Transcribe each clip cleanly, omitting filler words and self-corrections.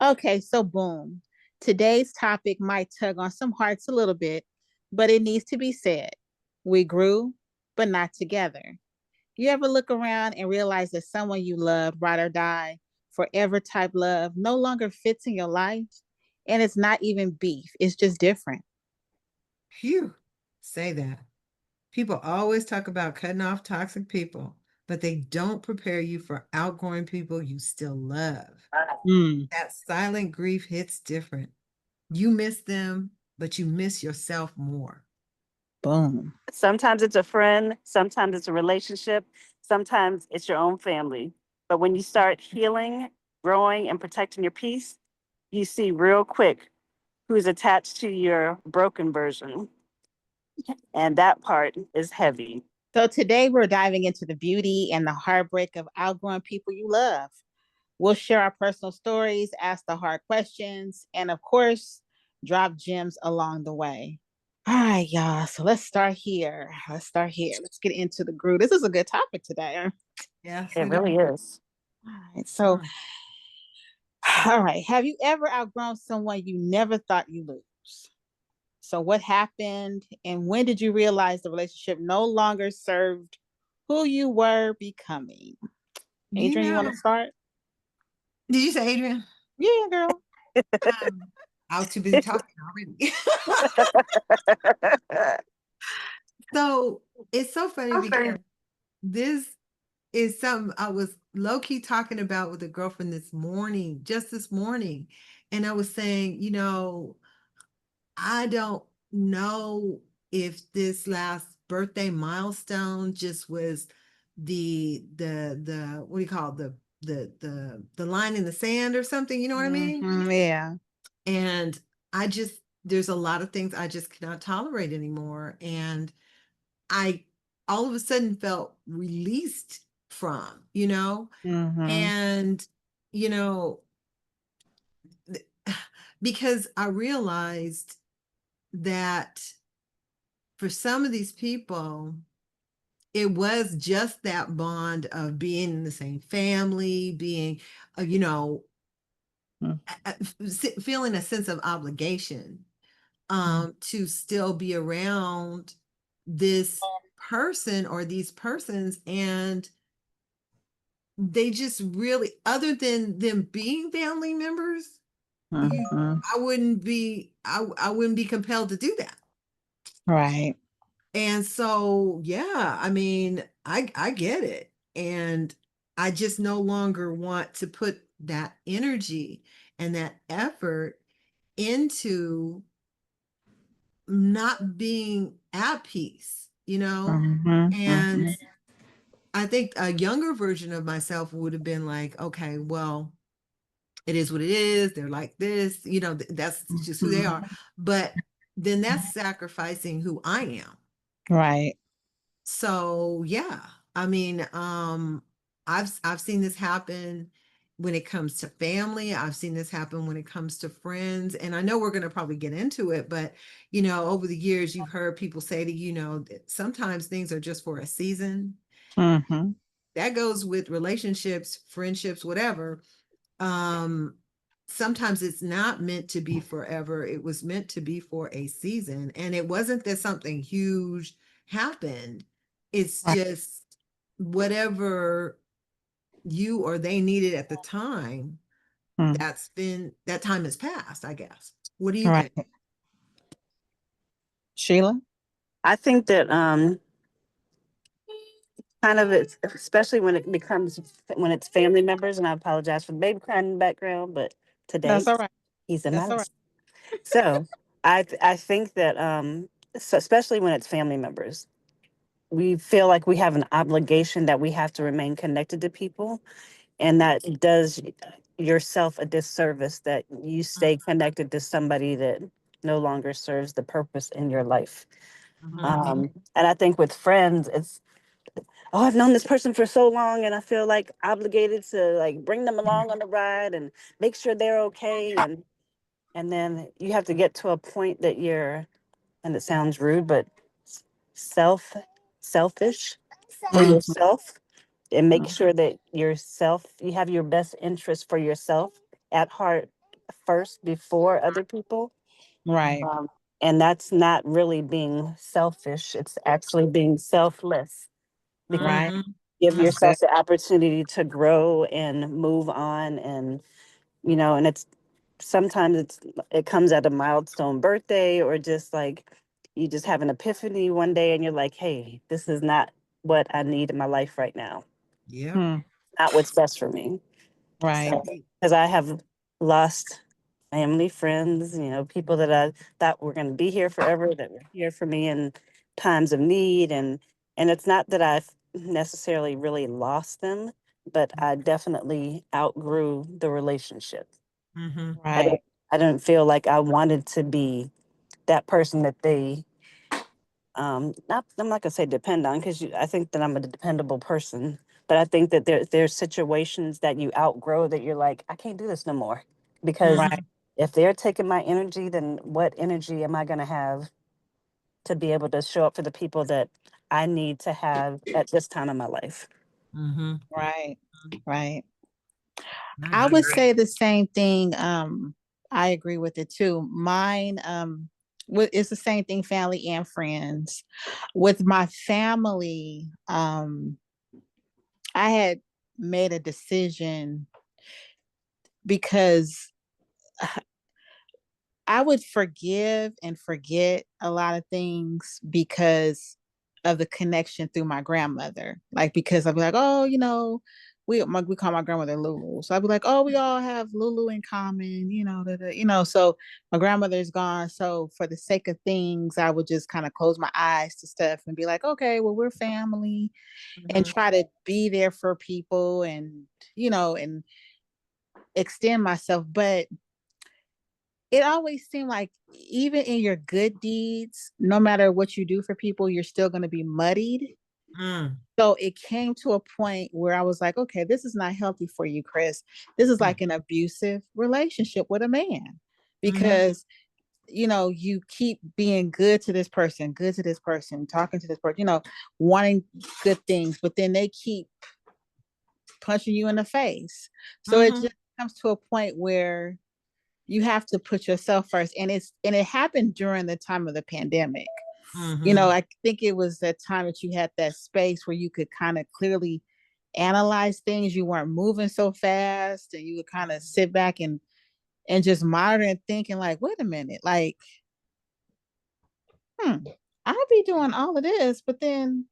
Okay, so boom. Today's topic might tug on some hearts a little bit, but it needs to be said. We grew, but not together. You ever look around and realize that someone you love, ride or die, forever type love, no longer fits in your life? And it's not even beef, it's just different. Phew, say that. People always talk about cutting off toxic people, but they don't prepare you for outgrowing people you still love. Mm, That silent grief hits different. You miss them, but you miss yourself more. boom. Sometimes it's a friend, sometimes it's a relationship, sometimes it's your own family. But when you start healing, growing, and protecting your peace, you see real quick who's attached to your broken version. And that part is heavy. So today we're diving into the beauty and the heartbreak of outgrowing people you love. We'll share our personal stories, ask the hard questions, and of course, drop gems along the way. All right, y'all. So let's start here. Let's get into the groove. This is a good topic today. Yes, It it really is. is. All right. So, all right. Have you ever outgrown someone you never thought you lose? So, what happened, and when did you realize the relationship no longer served who you were becoming? You Adrian, you want know, to start? did you say Adrian? Yeah, girl. I was too busy talking already. So it's so funny because this is something I was low key talking about with a girlfriend this morning, just this morning. And I was saying, I don't know if this last birthday milestone just was the what do you call it? The line in the sand or something, you know what I mean? Yeah. And I just there's a lot of things I just cannot tolerate anymore. And I all of a sudden felt released from. Mm-hmm. And, you know, because I realized that for some of these people, it was just that bond of being in the same family, being, you know, feeling a sense of obligation to still be around this person or these persons. And they just really, other than them being family members, Mm-hmm. I wouldn't be compelled to do that. Right. And so, yeah, I mean, I get it. And I just no longer want to put that energy and that effort into not being at peace. Mm-hmm. And Mm-hmm. I think a younger version of myself would have been like, okay, well, it is what it is. They're like this, that's just who they are. But then that's sacrificing who I am. Right. So yeah, I mean, I've seen this happen when it comes to family. I've seen this happen when it comes to friends, and I know we're going to probably get into it, but over the years, you've heard people say to that sometimes things are just for a season. Mm-hmm. That goes with relationships, friendships, whatever. Um, Sometimes it's not meant to be forever. It was meant to be for a season, and it wasn't that something huge happened. It's Right. just whatever you or they needed at the time, Mm. that time has passed, I guess. What do you Right. think? Sheila? I think that kind of it's especially when it's family members, and I apologize for the baby crying in the background, but today That's all right. he's a That's all right. mess. So I think that so especially when it's family members, we feel like we have an obligation that we have to remain connected to people, and that does yourself a disservice that you stay connected to somebody that no longer serves the purpose in your life. Mhm. And I think with friends, it's, oh, I've known this person for so long and I feel like obligated to like bring them along on the ride and make sure they're okay. And then you have to get to a point that you're, and it sounds rude, but selfish for Mhm. yourself, and make sure that you have your best interest for yourself at heart first before other people. Right. Um, and that's not really being selfish, it's actually being selfless, because Right. Mhm. give That's Mhm. good. yourself the opportunity to grow and move on. And and it's sometimes it comes at a milestone birthday, or just like you just have an epiphany one day and you're like, hey, this is not what I need in my life right now, Yep. Hmm. not what's best for me. Right. So, because I have lost family, friends, people that I thought were going to be here forever, that were here for me in times of need, and it's not that I've necessarily really lost them, but I definitely outgrew the relationship. Mhm. I Right. don't, I don't feel like I wanted to be that person that they not I'm not gonna say depend on, because I think that I'm a dependable person, but I think that there's situations that you outgrow, that you're like, I can't do this no more, because Right. Mhm. if they're taking my energy, then what energy am I gonna have to be able to show up for the people that I need to have at this time in my life? Mhm. Right. Right. I I would agree. say the same thing. I agree with it too. Mine, it's the same thing, family and friends. With my family, I had made a decision because I would forgive and forget a lot of things because of the connection through my grandmother. Like, because I'd be like, oh, we call my grandmother Lulu. So I'd be like, oh, we all have Lulu in common, So my grandmother's gone. So for the sake of things, I would just kind of close my eyes to stuff and be like, okay, well, we're family, and Mhm. try to be there for people, and extend myself. But it always seemed like even in your good deeds, no matter what you do for people, you're still going to be muddied. Mm. So it came to a point where I was like, okay, this is not healthy for you, Chris. This is Mm. like an abusive relationship with a man, Mhm. because you keep being good to this person, talking to this person, wanting good things, but then they keep punching you in the face. So it Mhm. just comes to a point where you have to put yourself first, and it happened during the time of the pandemic. Mhm. I think it was that time that you had that space where you could kind of clearly analyze things. You weren't moving so fast, and you would kind of sit back and just monitor and thinking like, wait a minute, like, hmm, I'll be doing all of this, but then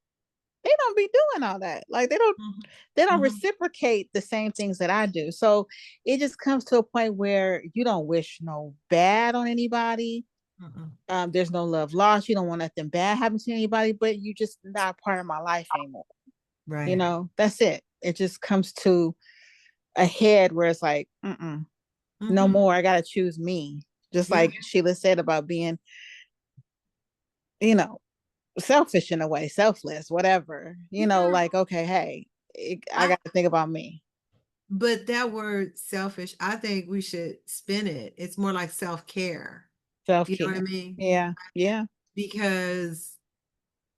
they don't be doing all that. Like, Mhm. they don't Mhm. reciprocate the same things that I do. So it just comes to a point where you don't wish no bad on anybody. Mhm. There's no love lost. You don't want nothing bad happen to anybody, but you just not part of my life anymore. Right. That's it. It just comes to a head where it's like, no Mhm. more. I gotta choose me. Just Yeah. like Sheila said about being, you know, selfish in a way, selfless, whatever. Yeah. Like, okay, hey, I I gotta think about me. But that word selfish, I think we should spin it. It's more like self-care. Self You know what I care. mean? Yeah. Yeah. Because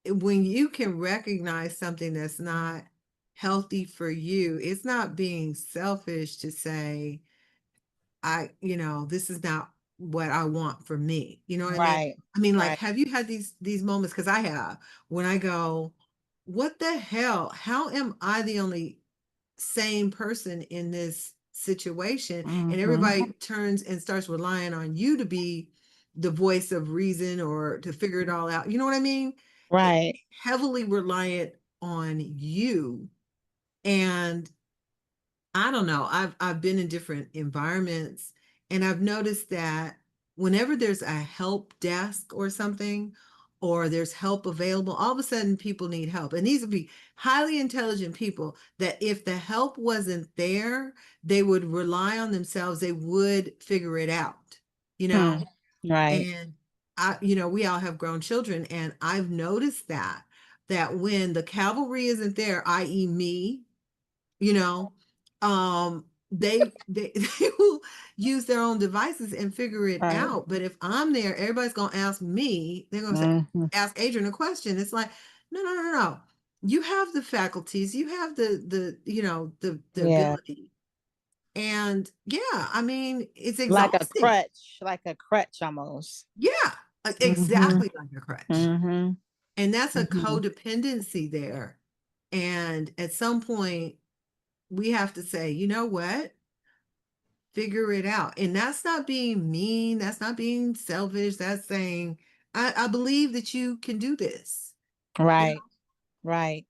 when you can recognize something that's not healthy for you, it's not being selfish to say, this is not what I want for me. You know what I mean? Right. I mean, like, Right. have you had these moments? Because I have, when I go, what the hell? How am I the only same person in this situation? And Mm-hmm. everybody turns and starts relying on you to be the voice of reason or to figure it all out. You know what I mean? It, Right. heavily reliant on you. And I don't know. I've been in different environments, and I've noticed that whenever there's a help desk or something, or there's help available, all of a sudden people need help. And these would be highly intelligent people that if the help wasn't there, they would rely on themselves, they would figure it out, you Hmm. know? Right. And we all have grown children, and I've noticed that when the cavalry isn't there, i.e. me, you know, they they will use their own devices and figure it Right. out. But if I'm there, everybody's gonna ask me, they're gonna say, Mhm. ask Adrian a question. It's like, no, no, no, no. You have the faculties, you have the Yeah. ability. And yeah, I mean, it's Like a exhausting. crutch, like a crutch almost. Yeah, like Mhm. exactly like a crutch. Mhm. And that's a Mhm. codependency there. And at some point, we have to say, you know what? Figure it out. And that's not being mean. That's not being selfish. That's saying, I believe that you can do this. You Right. Right.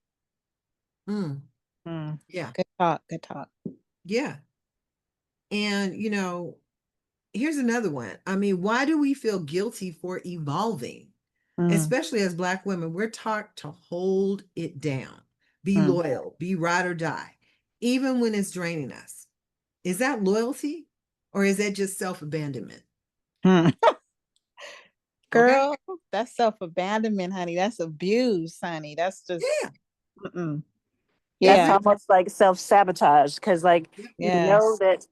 know? Mm. Yeah. Good talk. Good talk. Yeah. And, here's another one. I mean, why do we feel guilty for evolving? Mm. Especially as Black women, we're taught to hold it down, be Mm. loyal, be ride or die, even when it's draining us. Is that loyalty or is that just self abandonment? Mm. Okay. Girl, that's self-abandonment, honey. That's abuse, honey. That's just Yeah. mm-mm. That's Yeah. Yeah. almost like self-sabotage because like Yeah. you know Yes. that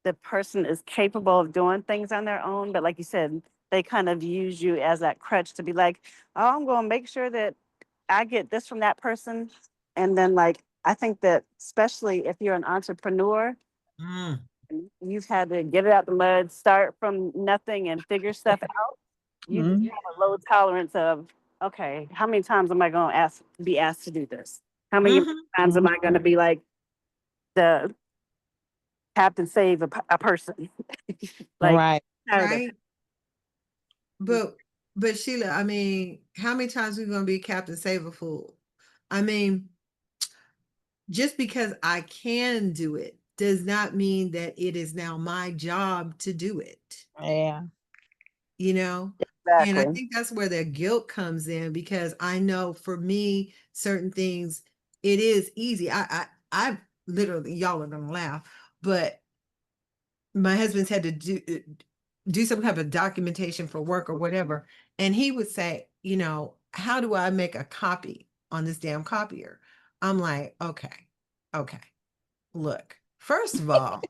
the person is capable of doing things on their own, but like you said, they kind of use you as that crutch to be like, oh, I'm going to make sure that I get this from that person. And then, like, I think that especially if you're an entrepreneur, Mm. and you've had to get it out the mud, start from nothing and figure stuff out, you just Mm. have a low tolerance of, okay, how many times am I going to be asked to do this? How many Hmm. times am I going to be like the captain save a person? Like, Right. tired of Right. But Sheila, I mean, how many times are we gonna be Captain Save a Fool? I mean, just because I can do it does not mean that it is now my job to do it, Yeah. you know? And I exactly. think that's where the guilt comes in because I know for me, certain things, it is easy. I literally, y'all are gonna laugh, but my husband's had to do some kind of documentation for work or whatever, and he would say, how do I make a copy on this damn copier? I'm like, okay, look, first of all,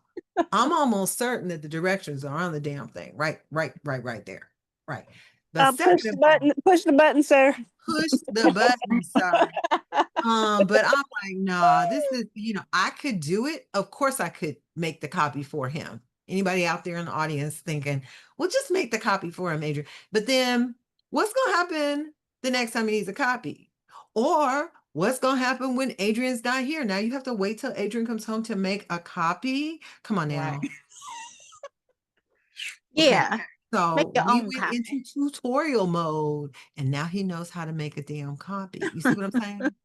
I'm almost certain that the directions are on the damn thing, right there, right. But second of all, Push the button, sir. push the button, sir. But I'm like, nah, this is, I could do it. Of course I could make the copy for him. Anybody out there in the audience thinking, well, just make the copy for him, Adrian. But then what's gonna happen the next time he needs a copy? Or what's gonna happen when Adrian's not here? Now you have to wait till Adrian comes home to make a copy. Come on Right. now. Okay. Yeah. Make So your we own went copy. into tutorial mode and now he knows how to make a damn copy. You see what I'm saying?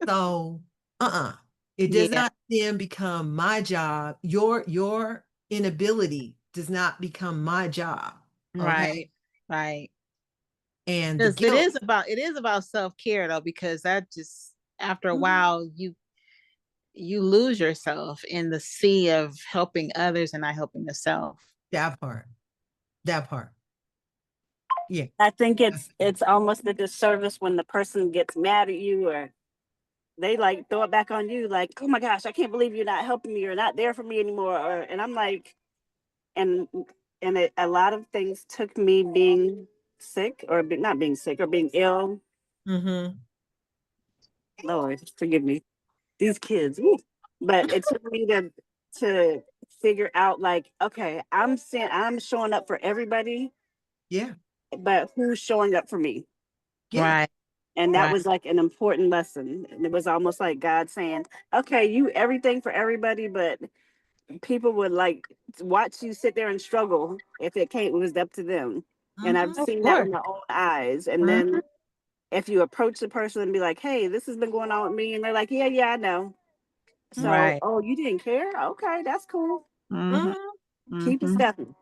So, it does Yeah. not then become my job. Your inability does not become my job. Okay. Right. Right. And the Because guilt, it is about self-care though, because that just after a mhm, while you lose yourself in the sea of helping others and not helping yourself. that part, that part. Yeah. I think That's it's almost a disservice when the person gets mad at you or they like throw it back on you, like, oh my gosh, I can't believe you're not helping me, you're not there for me anymore. And I'm like, and a lot of things took me being sick or not being sick or being ill. mm-hmm. Lord, forgive me, these kids. Woo. But it took me to figure out like, okay, I'm showing up for everybody, Yeah. but who's showing up for me? Yeah. Right. And that Right. was like an important lesson. And it was almost like God saying, okay, you everything for everybody, but people would like watch you sit there and struggle if it was up to them. And I've Mm-hmm. Of seen that with course. my own eyes. And Mhm. then if you approach the person and be like, hey, this has been going on with me, and they're like, yeah, yeah, I know. So, Right. oh, you didn't care? Okay, that's cool. Mhm. Mm-hmm. Keep it Mhm. stepping.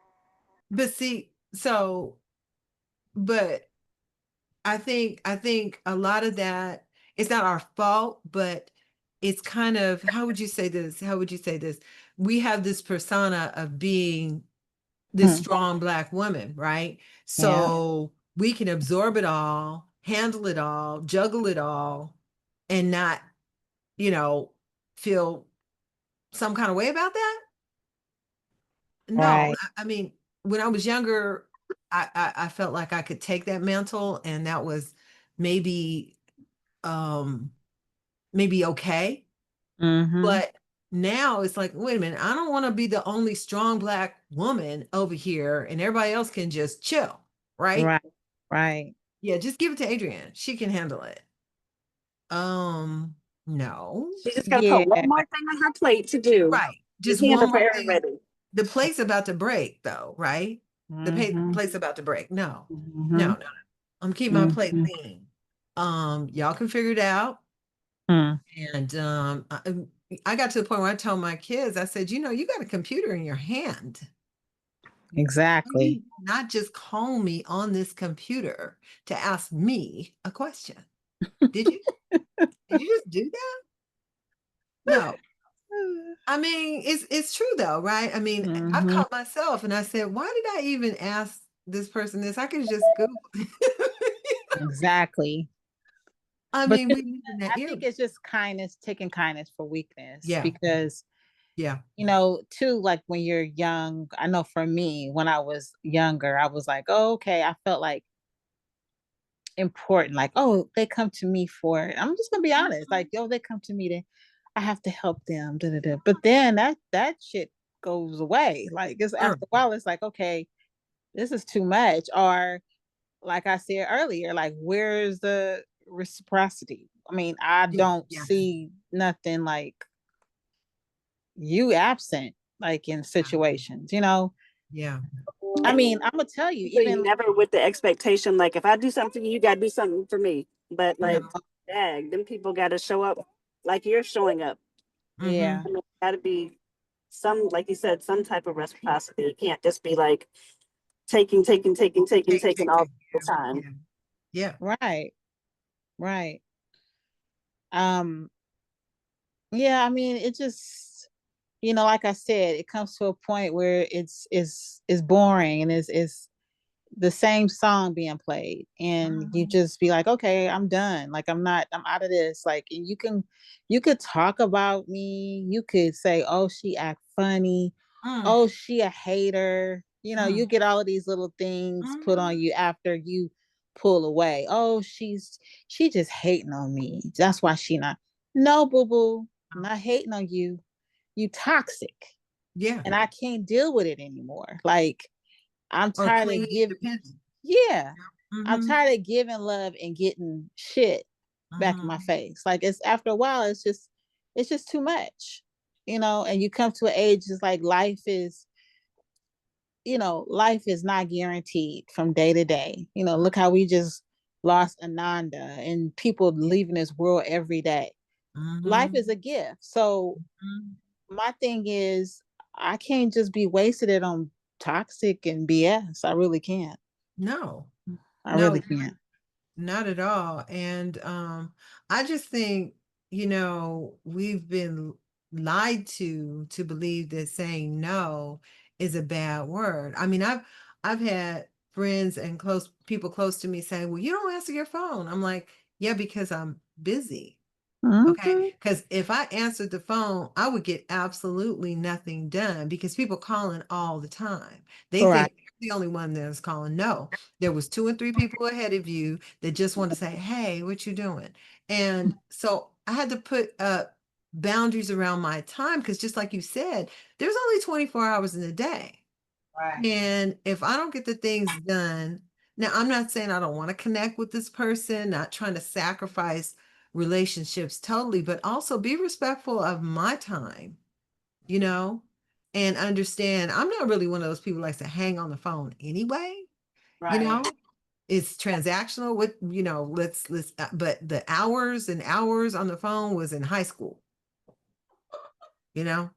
But see, so, but I think a lot of that, it's not our fault, but it's kind of, how would you say this? How would you say this? We have this persona of being this Hmm. strong Black woman, right? Yeah. So we can absorb it all, handle it all, juggle it all, and not, you know, feel some kind of way about that? No. Right. I mean, when I was younger, I felt like I could take that mantle, and that was maybe um maybe okay. Mm-hmm. But now it's like, wait a minute, I don't want to be the only strong Black woman over here and everybody else can just chill, right? Right. Right. Yeah, just give it to Adrienne. She can handle it. No. She just got to Yeah. put one more thing on her plate to do. Right. Just Just hand one it to more thing. everybody. The plate's about to break, though, right? The Mm-hmm. plate's about to break. No, no, Mm-hmm. no, no. I'm keeping my plate Mm-hmm. clean. Y'all can figure it out. Mm. And I got to the point where I told my kids, I said, you got a computer in your hand. Why do Exactly. you not just call me on this computer to ask me a question? Did you? Did you just do that? No. I mean, it's true though, right? I mean, I've Mm-hmm. caught myself and I said, why did I even ask this person this? I could just Google. Exactly. I But mean, we live in that I era. think it's just kindness, taking kindness for weakness Yeah, because, yeah. too, like when you're young, I know for me, when I was younger, I was like, oh, okay, I felt like important, like, oh, they come to me for it. I'm just gonna be honest, like, Mhm. yo, they come to me to, I have to help them, da, da, da. But then that shit goes away. Like, it's Sure. after a while, it's like, okay, this is too much. Or like I said earlier, like, where's the reciprocity? I mean, I don't Yeah, see nothing like you absent, like in situations, yeah. I mean, I'm gonna tell you, So you even never with the expectation, like if I do something for you, you gotta do something for me. But No. like, dag, them people gotta show up like you're showing up. yeah, Mm-hmm. I mean, gotta be some, like you said, some type of reciprocity. It can't just be like taking, taking, taking, taking, taking all the Yeah, time. yeah. right, right. Um, yeah, I mean, it just, like I said, it comes to a point where it's boring and it's the same song being played, and you Mhm. just be like, okay, I'm done. Like, I'm out of this. Like, and you could talk about me. You could say, oh, she act funny. Mm, Oh, she a hater. You mm, get all of these little things put mhm. on you after you pull away. Oh, she just hating on me. That's why she not. No, boo boo, I'm not hating on you. You toxic, Yeah. and I can't deal with it anymore. Like, I'm Or tired of clingy giving. independent. Yeah, I'm Mhm, tired of giving love and getting shit back in my mhm. face. Like, it's after a while, it's just too much, and you come to an age, it's like life is not guaranteed from day to day. Look how we just lost Ananda and people leaving this world every day. Life is Mhm, a gift. So mhm. my thing is, I can't just be wasted it on toxic and BS. I really can't. No, I no, really can't. not at all. And I just think, we've been lied to believe that saying no is a bad word. I mean, I've had friends and close people close to me saying, "Well, you don't answer your phone." I'm like, "Yeah, because I'm busy." Okay. Mhm. Because if I answered the phone, I would get absolutely nothing done because people calling all the time. They Right. think they're the only one that's calling. No, there was two and three people ahead of you that just want to say, "Hey, what you doing?" And so I had to put up boundaries around my time because just like you said, there's only 24 hours in a day. Right. And if I don't get the things done, now I'm not saying I don't want to connect with this person, not trying to sacrifice relationships totally, but also be respectful of my time, you know, and understand I'm not really one of those people who likes to hang on the phone anyway, you Right. know. It's transactional with, but the hours and hours on the phone was in high school, you know.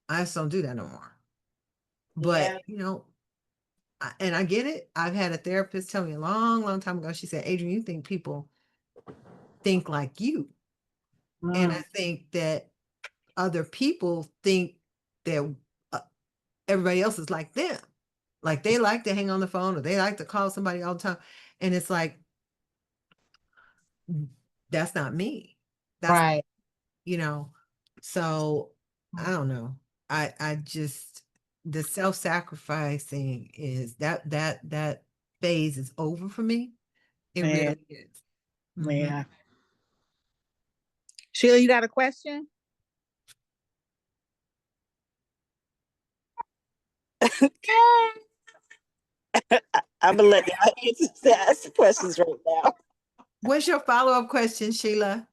I just don't do that no more. But, Yeah. and I get it. I've had a therapist tell me a long, long time ago. She said, Adrian, you think people think like you. And I Mm. think that other people think that uh, everybody else is like them. Like they like to hang on the phone or they like to call somebody all the time. And it's like, that's not me. That's not, Right. you know. So I don't know. I just the self-sacrificing is that phase is over for me. It Yeah, really is. Hmm. yeah. Sheila, you got a question? I'm gonna let y'all ask the questions right now. What's your follow-up question, Sheila?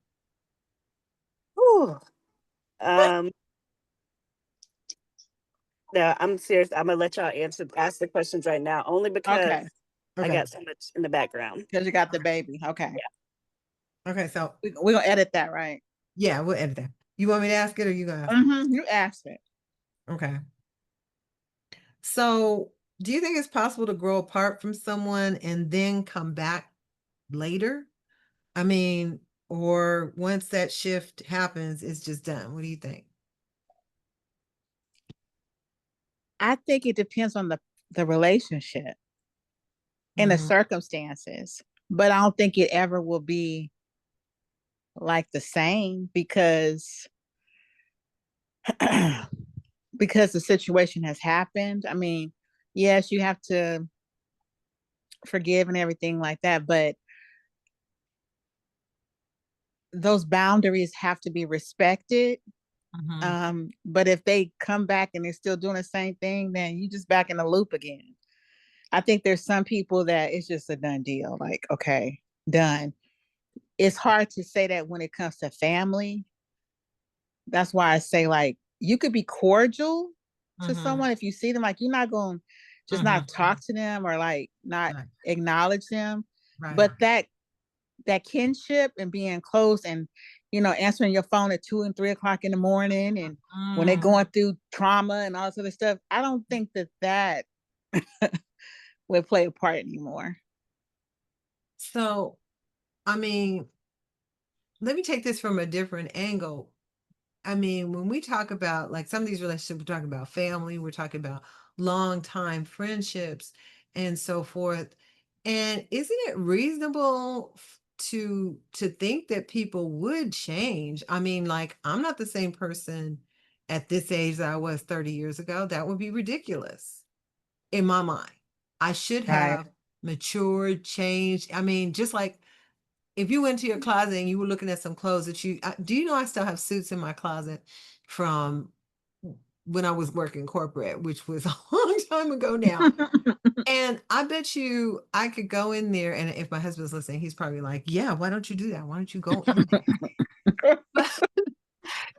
Whew. Um, no, I'm serious. I'm gonna let y'all ask the questions right now, only because Okay, I Okay. got so much in the background. because you got the baby. Okay, Yeah. Okay, so we're gonna edit that, right? yeah, we'll edit that. You want me to ask it or you gonna ask You asked it. it? Okay. So do you think it's possible to grow apart from someone and then come back later? I mean, or once that shift happens, it's just done. What do you think? I think it depends on the relationship and the Hmm. circumstances, but I don't think it ever will be like the same because the situation has happened. I mean, yes, you have to forgive and everything like that, but those boundaries have to be respected. Hmm. But if they come back and they're still doing the same thing, then you just back in the loop again. I think there's some people that it's just a done deal. Like, okay, done. It's hard to say that when it comes to family. That's why I say, like, you could be cordial to Hmm. someone if you see them. Like, you're not going to just not Hmm. talk to them or like not Right. acknowledge them. Right. But that kinship and being close and answering your phone at 2 and 3 o'clock in the morning and when they're Mm. going through trauma and all this other stuff, I don't think that would play a part anymore. So, I mean, let me take this from a different angle. I mean, when we talk about like some of these relationships, we're talking about family, we're talking about long time friendships and so forth. And isn't it reasonable to think that people would change? I mean, like I'm not the same person at this age that I was 30 years ago. That would be ridiculous in my mind. I should Right. have matured, changed. I mean, just like if you went to your closet and you were looking at some clothes that do you know I still have suits in my closet from when I was working corporate, which was a long time ago now. And I bet you I could go in there, and if my husband's listening, he's probably like, "Yeah, why don't you do that? Why don't you go in there?"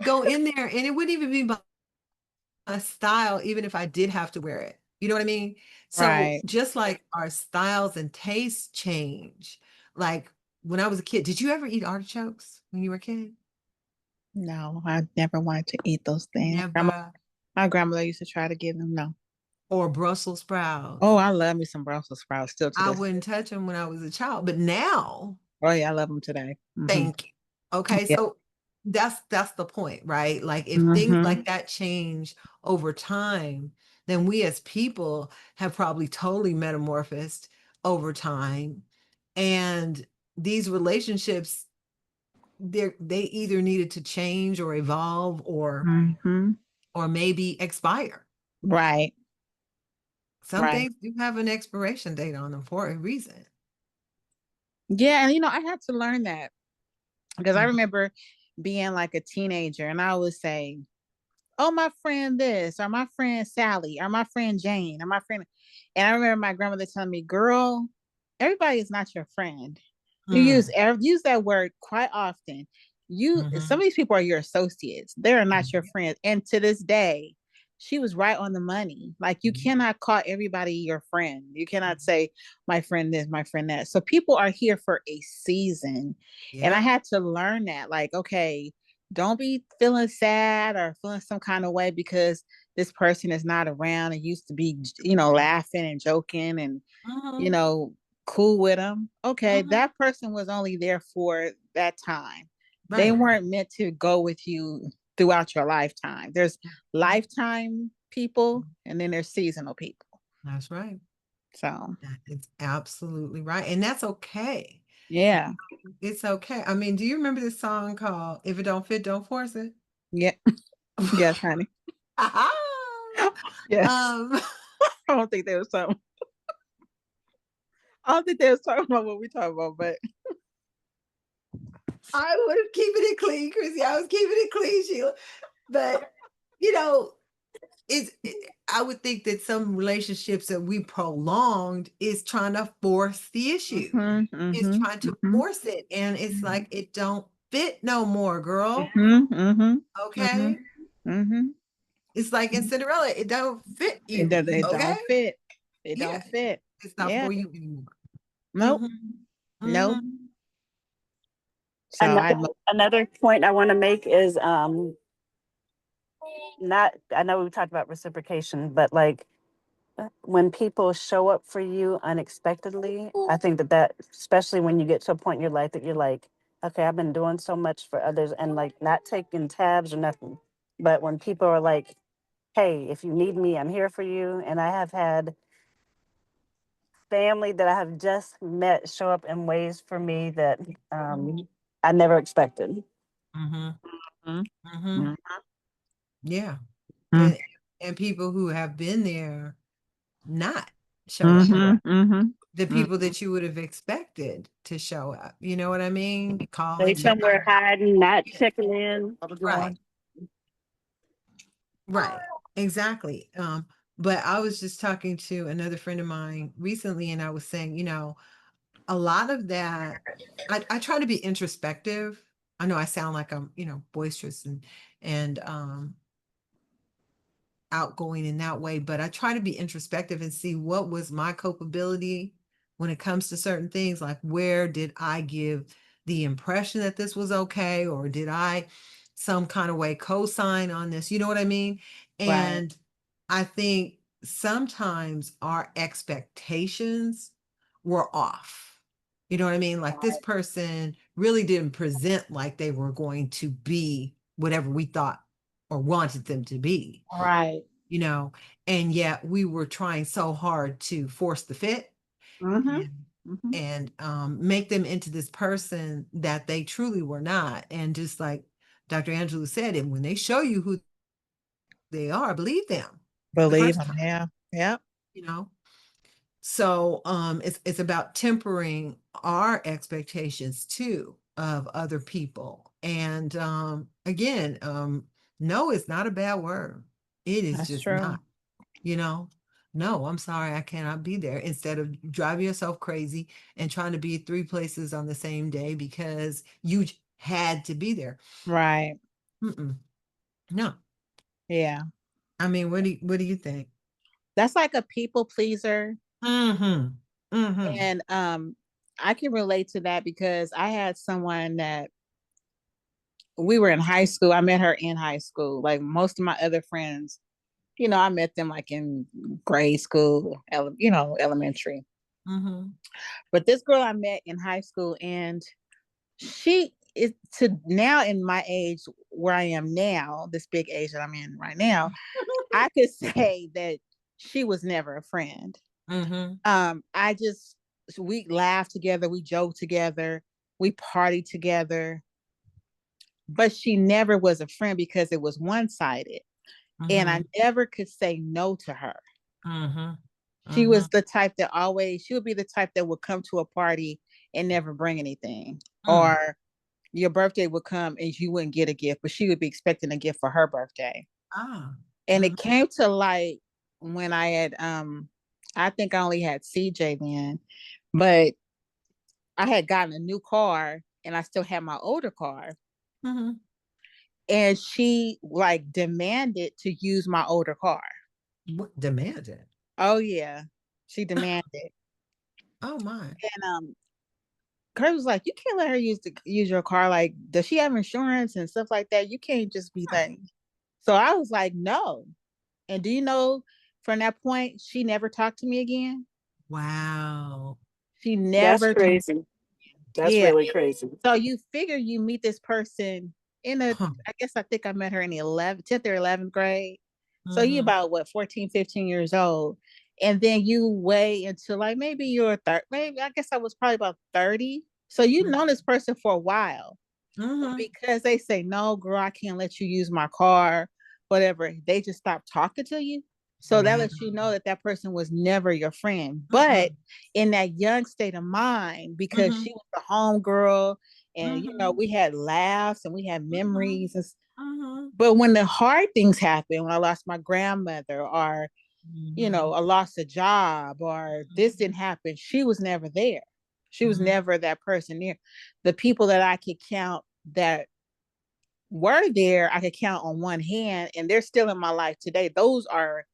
Go in there, and it wouldn't even be my style, even if I did have to wear it. You know what I mean? So Right. just like our styles and tastes change, like when I was a kid, did you ever eat artichokes when you were a kid? No, I never wanted to eat those things. Never. My grandmother used to try to give them. No. Or Brussels Oh, sprouts. I love me some Brussels sprouts still to I this. wouldn't touch them when I was a child, but now, Oh yeah, I love them today. thank you. Okay, Yeah. so that's the point, right? Like if things hmm like that change over time, then we as people have probably totally metamorphosed over time. And these relationships, they either needed to change or evolve hmm or maybe expire. Right. Some Right. things do have an expiration date on them for a reason. Yeah, and I had to learn that because I Mhm. remember being like a teenager and I would say, "Oh, my friend this, or my friend Sally, or my friend Jane, or my friend." And I remember my grandmother telling me, "Girl, everybody is not your friend. You Mm. use that word quite often. Some Mhm. of these people are your associates. They are not your Mhm. friends." And to this day, she was right on the money. Like you Mhm. cannot call everybody your friend. You cannot say my friend this, my friend that. So people are here for a season. And I Yeah. had to learn that. Like, okay, don't be feeling sad or feeling some kind of way because this person is not around and used to be, laughing and joking and, you Mhm. know, cool with them. Okay, Mhm. that person was only there for that time. They Right. weren't meant to go with you throughout your lifetime. There's Mhm. lifetime people and then there's seasonal people. That's right. So, That is absolutely right. And that's okay. yeah. It's okay. I mean, do you remember this song called If It Don't Fit, Don't Force It? Yeah. Yes, honey. Yes. um, I don't think they was talking. I don't think they was talking about what we talking about, but I was keeping it clean, Chrissy. I was keeping it clean, Sheila. But you know, I would think that some relationships that we prolonged is trying to force the issue. Is trying to force it, and it's like it don't fit no more, girl. Okay, it's like in Cinderella, it don't fit you. It Okay, don't fit. It yeah, don't fit. it's not Yeah. for you anymore. Nope. Hmm. Nope. Hmm. So I Another point I want to make is not, I know we talked about reciprocation, but like when people show up for you unexpectedly, I think that especially when you get to a point in your life that you're like, okay, I've been doing so much for others and like not taking tabs or nothing. But when people are like, hey, if you need me, I'm here for you. And I have had family that I have just met show up in ways for me that I never expected. Hmm. Mhm. Hmm. Mhm. Yeah, Mhm. and people who have been there not show up. Mhm. Mhm. The Mhm. people that you would have expected to show up. You know what I mean? They Calling. somewhere hiding, not checking in. Right. Right. Exactly. But I was just talking to another friend of mine recently, and I was saying, a lot of that, I try to be introspective. I know I sound like I'm, boisterous and outgoing in that way, but I try to be introspective and see what was my culpability when it comes to certain things. Like, where did I give the impression that this was okay, or did I some kind of way co-sign on this? You know what I mean? Right. And I think sometimes our expectations were off. You know what I mean? Like, this person really didn't present like they were going to be whatever we thought or wanted them to be, Right. you know, and yet we were trying so hard to force the fit Mhm. and Mhm. make them into this person that they truly were not. And just like Dr. Angela said, and when they show you who they are, believe them the Believe first him. time, Yeah. Yep. you know. So it's about tempering our expectations too of other people. And again, no is not a bad word. It is That's just true. not. You know, no, I'm sorry, I cannot be there. Instead of driving yourself crazy and trying to be three places on the same day because you had to be there. Right. Mm-mm. No, Yeah. I mean, what do you think? That's like a people pleaser. Mm-hmm. Mm-hmm. And I can relate to that because I had someone that we were in high school. I met her in high school. Like most of my other friends, I met them like in grade school, elementary. Mm-hmm. But this girl I met in high school, and she is to now in my age where I am now, this big age that I'm in right now, I could say that she was never a friend. Mm-hmm. I just we laughed together, we joked together, we partied together, but she never was a friend because it was one sided, and I Mm-hmm. never could say no to her. Mm-hmm. She Mm-hmm. was the type that always she would be the type that would come to a party and never bring anything, Mm. or your birthday would come and you wouldn't get a gift, but she would be expecting a gift for her birthday. Ah. And Mm-hmm. it came to light when I think I only had CJ then, but I had gotten a new car and I still had my older car. Mm-hmm. And she like demanded to use my older car. What demanded? Oh yeah. She demanded. Oh my. And Kurt was like, you can't let her use your car. Like, does she have insurance and stuff like that? You can't just be Right. like. So I was like, no. And do you know, from that point, she never talked to me again. Wow. She That's never. crazy. That's Yeah. really crazy. So you figure you meet this person in a, Huh. I guess I think I met her in the 10th or 11th grade. So you Mm-hmm. about what, 14, 15 years old. And then you wait until like maybe you're maybe I guess I was probably about 30. So you've known this person for a while. But Mm-hmm. because they say, no, girl, I can't let you use my car. whatever, they just stop talking to you. So that Yeah. lets you know that that person was never your friend. But Mm-mm. in that young state of mind, because Mm-hmm. she was the home girl, and Mm-hmm. we had laughs and we had Mm-hmm. memories. Mm-hmm. But when the hard things happen, when I lost my grandmother, or Mm-hmm. I lost a job, or this didn't happen, she was never there. She was Mm-hmm. never that person there. The people that I could count that were there, I could count on one hand, and they're still in my life today. Those are,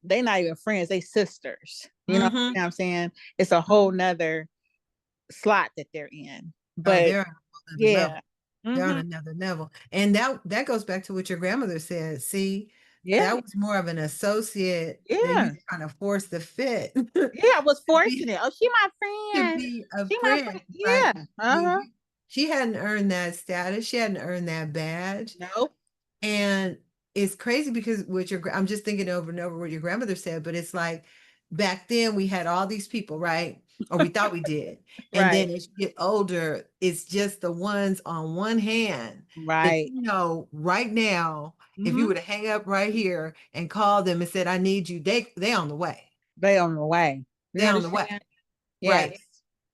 they not even friends, they sisters. Mm-hmm. What I'm saying? It's a whole nother slot that they're in. Oh, But they're on another level. yeah. They're on Mm-hmm. another level. And that goes back to what your grandmother said. See, Yeah. that was more of an associate that you Yeah. trying to force the fit Yeah. I was to forcing be it. Oh, she my to friend. be a She my friend. friend. Yeah. Like Uh-huh. she hadn't earned that status. She hadn't earned that badge. Nope. And it's crazy because I'm just thinking over and over what your grandmother said, but it's like back then we had all these people, right? Or we thought we did. And Right. then as you get older, it's just the ones on one hand that Right. right now, if you Mm-hmm. were to hang up right here and call them and said, I need you, they on the way. They on the way. You They on the way. understand? Right. Yes.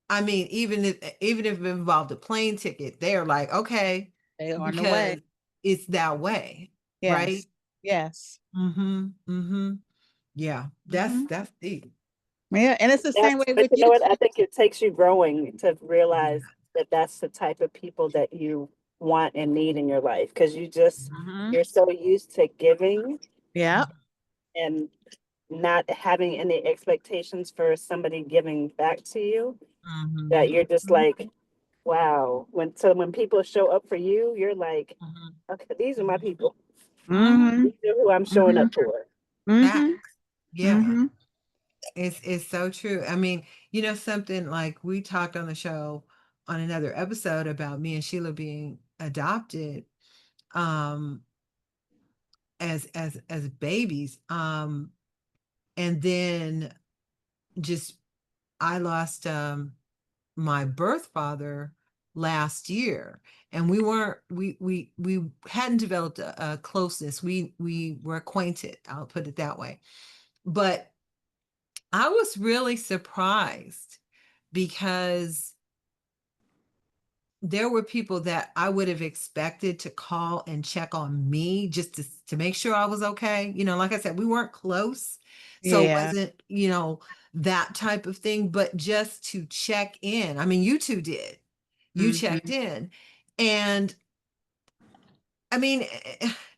I mean, even if it involved a plane ticket, they're like, okay, They on the way. because it's that way, Yes. right? Yes. Mm-hmm. Mm-hmm. Yeah, that's Mm-hmm. that's deep. Yeah. And it's the same That's, way but with you know you what? I too. think it takes you growing to Yeah. realize that that's the type of people that you want and need in your life because Mm-hmm. you're so used to giving Yeah. and not having any expectations for somebody giving back to you Mm-hmm. that you're just like, wow. When people show up for you, you're like, Mm-hmm. okay, these are my people. Mm-hmm. Mm-hmm. These are who I'm showing Mm-hmm. up for. That, Mm-hmm. yeah, Mm-hmm. it's so true. I mean, something like we talked on the show on another episode about me and Sheila being adopted um as babies. And then just I lost my birth father last year, and we hadn't developed a closeness. We were acquainted, I'll put it that way. But I was really surprised because there were people that I would have expected to call and check on me just to make sure I was okay. Like I said, we weren't close. So it Yeah. wasn't, that type of thing, but just to check in. I mean, you two did. You checked Mm-hmm. in. And I mean,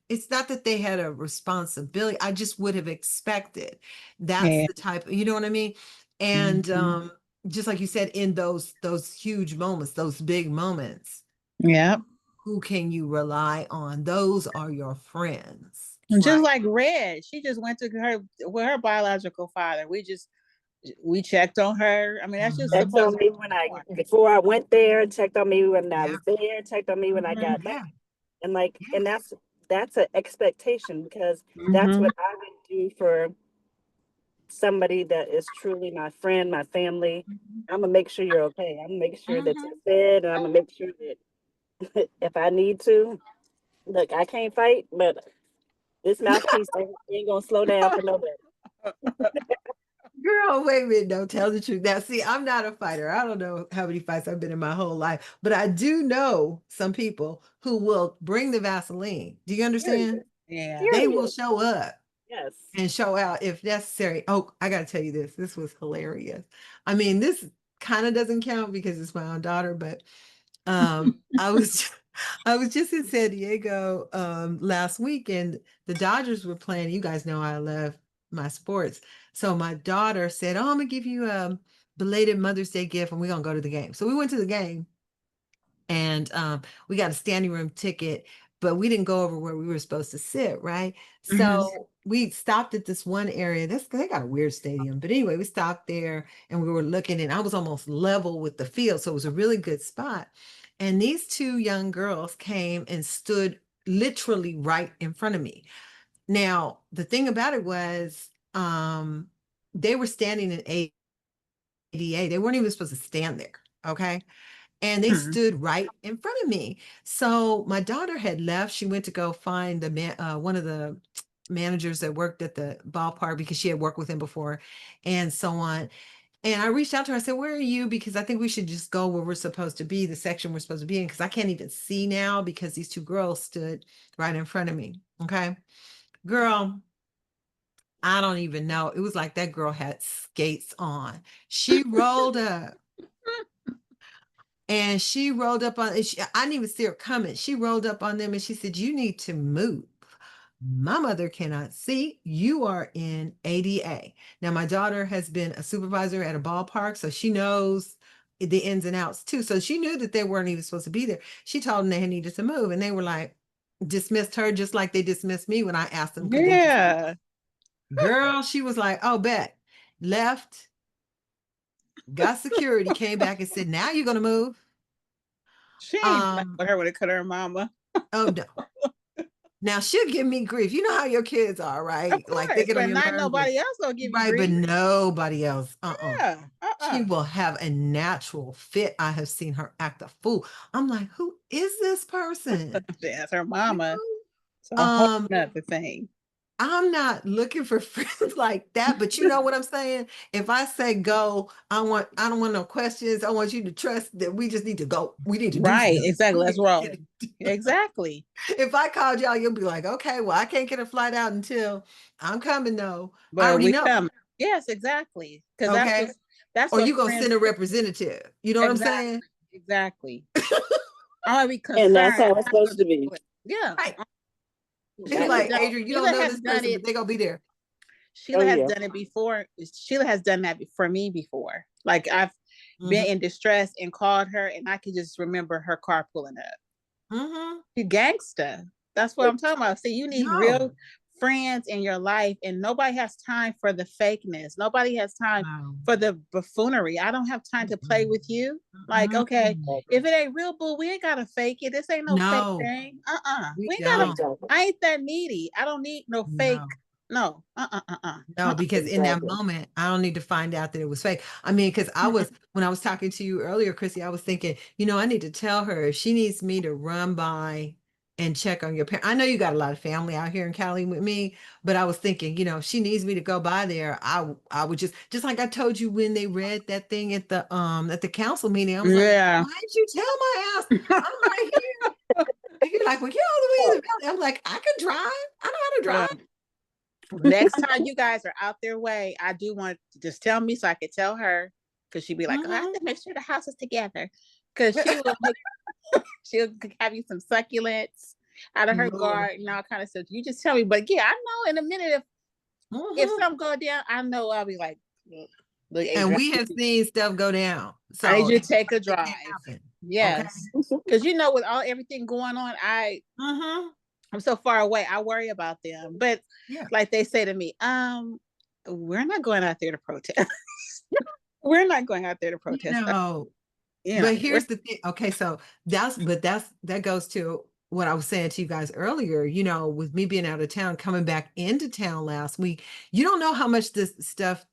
it's not that they had a responsibility. I just would have expected. That's Yeah. the type, you know what I mean? And Mm-hmm. just like you said, in those huge moments, those big moments, Yeah. who can you rely on? Those are your friends, Just right? like Red, she just went to her with her biological father. We checked on her. I mean, that's just Hmm. Checked supposed on to me be. before I went there, checked on me when I Yeah. was there, checked on me when I Mm-hmm. got back. Yeah. And like, Yeah. and that's an expectation because that's Mm-hmm. what I would do for somebody that is truly my friend, my family. Mhm. I'm gonna make sure you're okay. I'm gonna make sure that you're Mhm. fed, and I'm gonna make sure that if I need to, look, I can't fight, but this mouthpiece ain't gonna slow down for nobody. Girl, wait a minute. Don't tell the truth. Now, see, I'm not a fighter. I don't know how many fights I've been in my whole life, but I do know some people who will bring the Vaseline. Do you understand? Period. Yeah. They will Period. show up Yes. and show out if necessary. Oh, I got to tell you this. This was hilarious. I mean, this kind of doesn't count because it's my own daughter, but I was I was just in San Diego last week, and the Dodgers were playing. You guys know I love my sports. So my daughter said, "Oh, I'm gonna give you a belated Mother's Day gift, and we're gonna go to the game." So we went to the game, and we got a standing room ticket, but we didn't go over where we were supposed to sit, right? Mm-hmm. So we stopped at this one area. They got a weird stadium, but anyway, we stopped there and we were looking, and I was almost level with the field, so it was a really good spot. And these two young girls came and stood literally right in front of me. Now, the thing about it was, they were standing in ADA. They weren't even supposed to stand there. Okay. and they stood right in front of me. So my daughter had left. She went to go find one of the managers that worked at the ballpark because she had worked with him before and so on. And I reached out to her. I said, where are you? Because I think we should just go where we're supposed to be, the section we're supposed to be in, because I can't even see now because these two girls stood right in front of me. Okay. Girl, I don't even know. It was like that girl had skates on. She rolled up and she rolled up on, I didn't even see her coming. She rolled up on them and she said, you need to move. My mother cannot see. You are in ADA. Now, my daughter has been a supervisor at a ballpark, so she knows the ins and outs too. So she knew that they weren't even supposed to be there. She told them they needed to move, and they were like, dismissed her just like they dismissed me when I asked them, could they just, Yeah. girl, she was like, oh, bet, left, got security, came back and said, now you're going to move. She ain't with her when it cut her mama. Oh, no. Now she'll give me grief. You know how your kids are, right? Of Like they course, get on but your not nerves. nobody else gonna give you Right, but grief. nobody else. Yeah. She will have a natural fit. I have seen her act a fool. I'm like, who is this person? That's her mama. So a whole Um, nother thing. I'm not looking for friends like that, but you know what I'm saying? If I say go, I don't want no questions. I want you to trust that we just need to go. We need to do Right, stuff. exactly. Let's roll. Exactly. If I called y'all, you'll be like, okay, well, I can't get a flight out until I'm coming though. I But already we know. come. Yes, exactly. Because Okay. that's Or what you gonna friends send a do. representative. You know what I'm Exactly. saying? Exactly. I'm gonna be And that's concerned. how it's supposed to be. Yeah. Right. They be Sheila's like, done, Adrian, you don't Sheila know has this done person, it. but they gonna be there. Sheila has done it before. Sheila has done that for me before. Like I've been in distress and called her, and I can just remember her car pulling up. She gangsta. That's what I'm talking about. See, you need real friends in your life, and nobody has time for the fakeness. Nobody has time for the buffoonery. I don't have time to play with you. Like, okay, if it ain't real, boo, we ain't gotta fake it. This ain't no fake thing. We ain't gotta. I ain't that needy. I don't need no fake. No. No, because in that moment, I don't need to find out that it was fake. I mean, because when I was talking to you earlier, Chrissy, I was thinking, I need to tell her if she needs me to run by and check on your parents. I know you got a lot of family out here in Cali with me, but I was thinking, if she needs me to go by there, I would just like I told you when they read that thing at the council meeting. I was like, why didn't you tell my ass? I'm right here. And you're like, well, get all the way to the valley. I'm like, I can drive. I know how to drive. Next time you guys are out their way, I do want to just tell me so I could tell her, because she'd be like, oh, I have to make sure the house is together. Because she'll have you some succulents out of her garden and all kind of stuff. You just tell me. But yeah, I know in a minute if something go down, I know I'll be like, look, and we have seen stuff go down. So I need you to take a drive. Yes. Because with everything going on, I'm so far away. I worry about them. But like they say to me, we're not going out there to protest. We're not going out there to protest. No. But here's the thing. Okay, so that goes to what I was saying to you guys earlier, with me being out of town, coming back into town last week, you don't know how much this stuff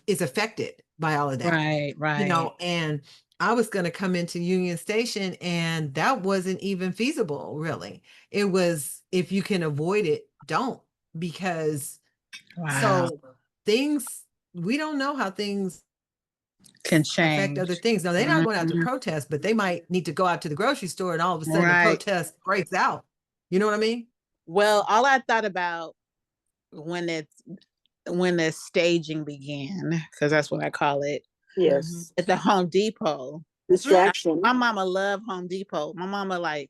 is affected by all of that. Right. And I was going to come into Union Station and that wasn't even feasible, really. It was, if you can avoid it, don't, because so things, we don't know how things can change, affect other things. Now they're not going out to protest, but they might need to go out to the grocery store and all of a sudden the protest breaks out. You know what I mean? Well, all I thought about when the staging began, because that's what I call it. Yes. At the Home Depot. Distraction. My mama loved Home Depot. My mama I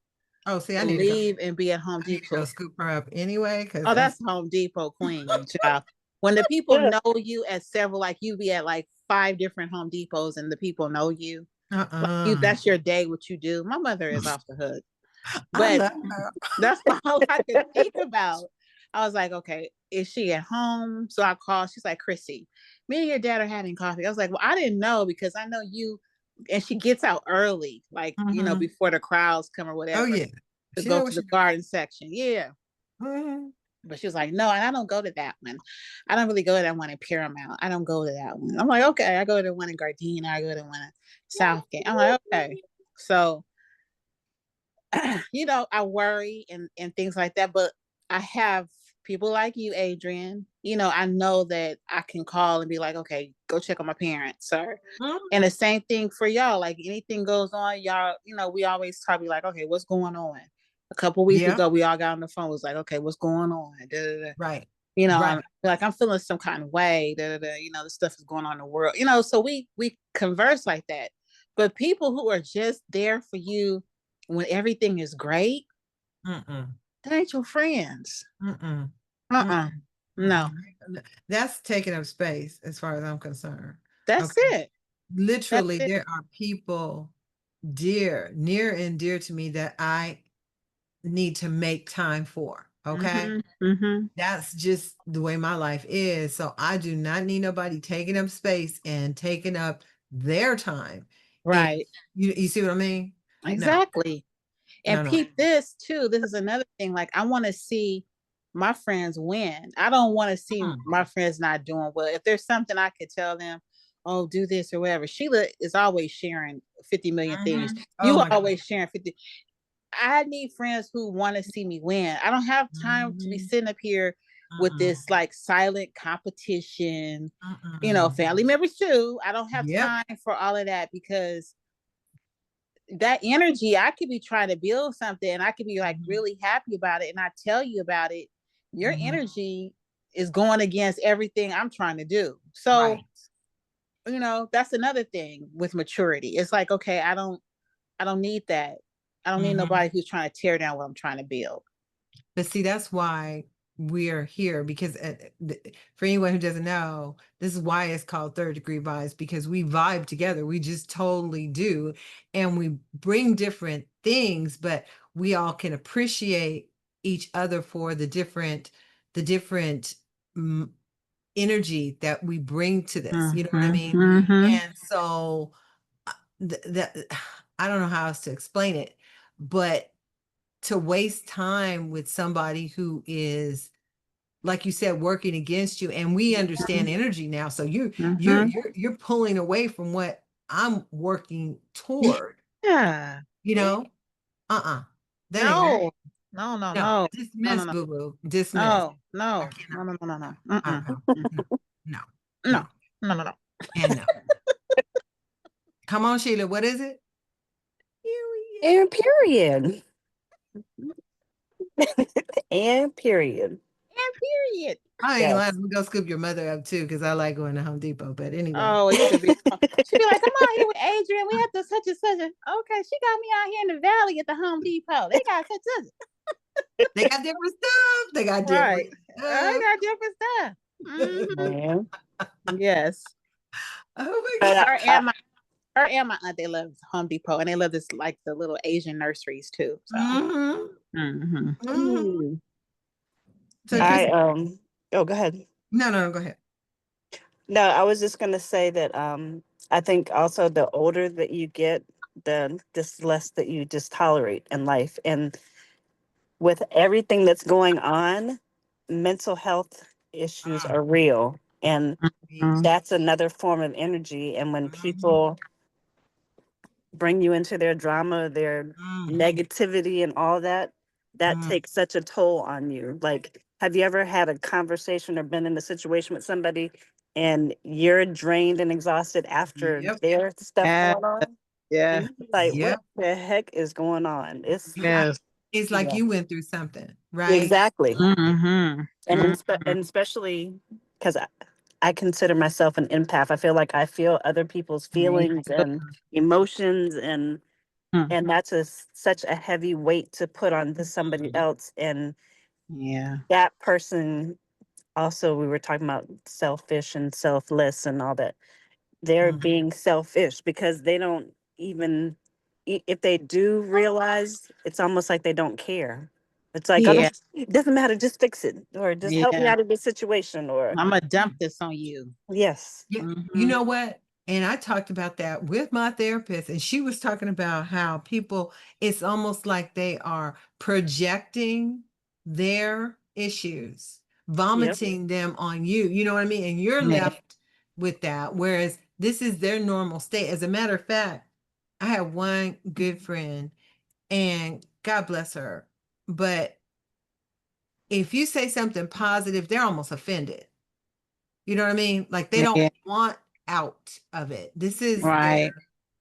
need to leave and be at Home Depot. Scoop her up anyway. That's Home Depot queen, child. When the people know you at several, like you be at like 5 different Home Depots and the people know you, that's your day, what you do. My mother is off the hook. But that's all I could think about. I was like, okay, is she at home? So I called. She's like, Chrissy, me and your dad are having coffee. I was like, well, I didn't know because I know you. And she gets out early, like, before the crowds come or whatever. Oh, yeah. To go to the garden section. Yeah. But she was like, no, and I don't go to that one. I don't really go to that one in Paramount. I don't go to that one. I'm like, okay. I go to the one in Gardena. I go to one in Southgate. I'm like, okay. So, I worry and things like that, but I have people like you, Adrian. I know that I can call and be like, okay, go check on my parents, or Mhm. and the same thing for y'all. Like anything goes on, y'all, we always talk, be like, okay, what's going on? A couple weeks Yeah, ago, we all got on the phone, was like, okay, what's going on? Da, da, da. right, I'm right. like, I'm feeling some kind of way. Da, da, da. This stuff is going on in the world. So we converse like that. But people who are just there for you when everything is great, Mm-mm, that ain't your friends. mm-mm, Uh-uh. mm-mm, No. mm-mm. That's taking up space as far as I'm concerned. That's Okay. it. That's Literally, it. there are people near and dear to me that I need to make time for. Okay. Mm-hmm. Mm-hmm. That's just the way my life is. So I do not need nobody taking up space and taking up their time. And Right. you see what I mean? No, Exactly. And no, no. peep this too. This is another thing. Like, I want to see my friends win. I don't want to see Mm, my friends not doing well. If there's something I could tell them, oh, do this or whatever. Sheila is always sharing 50 million things. mhm. Oh You are my God. always sharing 50. I need friends who want to see me win. I don't have time to be Mhm. sitting up here with Mm-mm, this like silent competition, mm-mm. family members too. I don't have Yep. time for all of that, because that energy, I could be trying to build something and I could be like Mhm, really happy about it, and I tell you about it. Your mhm. energy is going against everything I'm trying to do. So, Right. that's another thing with maturity. It's like, okay, I don't need that. I don't need Mhm. nobody who's trying to tear down what I'm trying to build. But see, that's why we're here because for anyone who doesn't know, this is why it's called third degree vibes because we vibe together. We just totally do. And we bring different things, but we all can appreciate each other for the different mm, energy that we bring to this. You know what I Mm-hmm, mean? mm-hmm, And so that I don't know how else to explain it, but to waste time with somebody who is like you said working against you, and we understand energy now, so mm-hmm. you're pulling away from what I'm working toward, Yeah. you know. That ain't right. No. No, no, No, no. No, no, dismiss, no. boo boo, dismiss. No, I no, no, cannot. no, no, no, no. Mm-mm. No, no, no, no, No, no, no, no. and no. Come on, Sheila, what is it? And Period. period. And period. And period. I ain't lying. Yes. We go scoop your mother up too, because I like going to Home Depot. But anyway, Oh, you could be. She'd be like, "Come on here with Adrian. We have to such and such." Okay, she got me out here in the valley at the Home Depot. They got such and such. they got different stuff. They got Right. different I stuff. got different stuff. Hmm. Man. Yes. Oh my But God. Her and my her and my aunt, they love Home Depot, and they love this, like the little Asian nurseries too. So. Mhm, Hmm. mhm. mm, So, Yeah. Chris, I oh, go ahead. no, no, no, go ahead. No, I was just gonna say that I think also the older that you get, the just less that you just tolerate in life. And with everything that's going on, mental health issues Mm, are real. And Mhm. yes. that's another form of energy. And when Mhm, people bring you into their drama, their mm, negativity, and all that, that mm. takes such a toll on you. Like, have you ever had a conversation or been in a situation with somebody and you're drained and exhausted after Yep, their stuff Yeah. going on? And Yeah. you're like, what yep. the heck is going on? It's, Yes. It's like yeah, you went through something, right? exactly. Mm-hmm. And especially because I consider myself an empath. I feel like I feel other people's Me feelings too. and emotions, Hmm. and that's such a heavy weight to put onto somebody else. And Yeah. that person also, we were talking about selfish and selfless and all that. They're Mhm, being selfish because they don't even, if they do realize, it's almost like they don't care. It's like, I Yeah. don't, it doesn't matter, just fix it, or just help me Yeah. out of this situation, or I'm gonna dump this on you. yes. yeah, you Hmm. know what? And I talked about that with my therapist, and she was talking about how people, it's almost like they are projecting their issues, Yep. vomiting them on you. You know what I mean? And you're Yeah. left with that, whereas this is their normal state. As a matter of fact, I had one good friend, and God bless her, but if you say something positive, they're almost offended. You know what I mean? Like they don't Yeah. want out of it. This is their Right.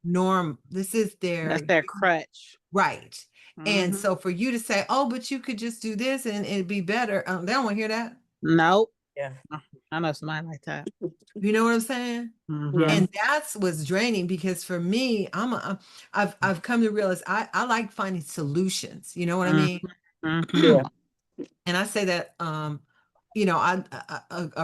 norm. This is That's their their crutch. right. And Hmm. so for you to say, "Oh, but you could just do this and it'd be better," they don't want to hear that. Nope. Yeah. I know somebody like that. You know what I'm saying? Yeah. Hmm. And that's what's draining, because for me, I've come to realize I like finding solutions. You know what I Hmm. mean? Hmm. Yeah. And I say that a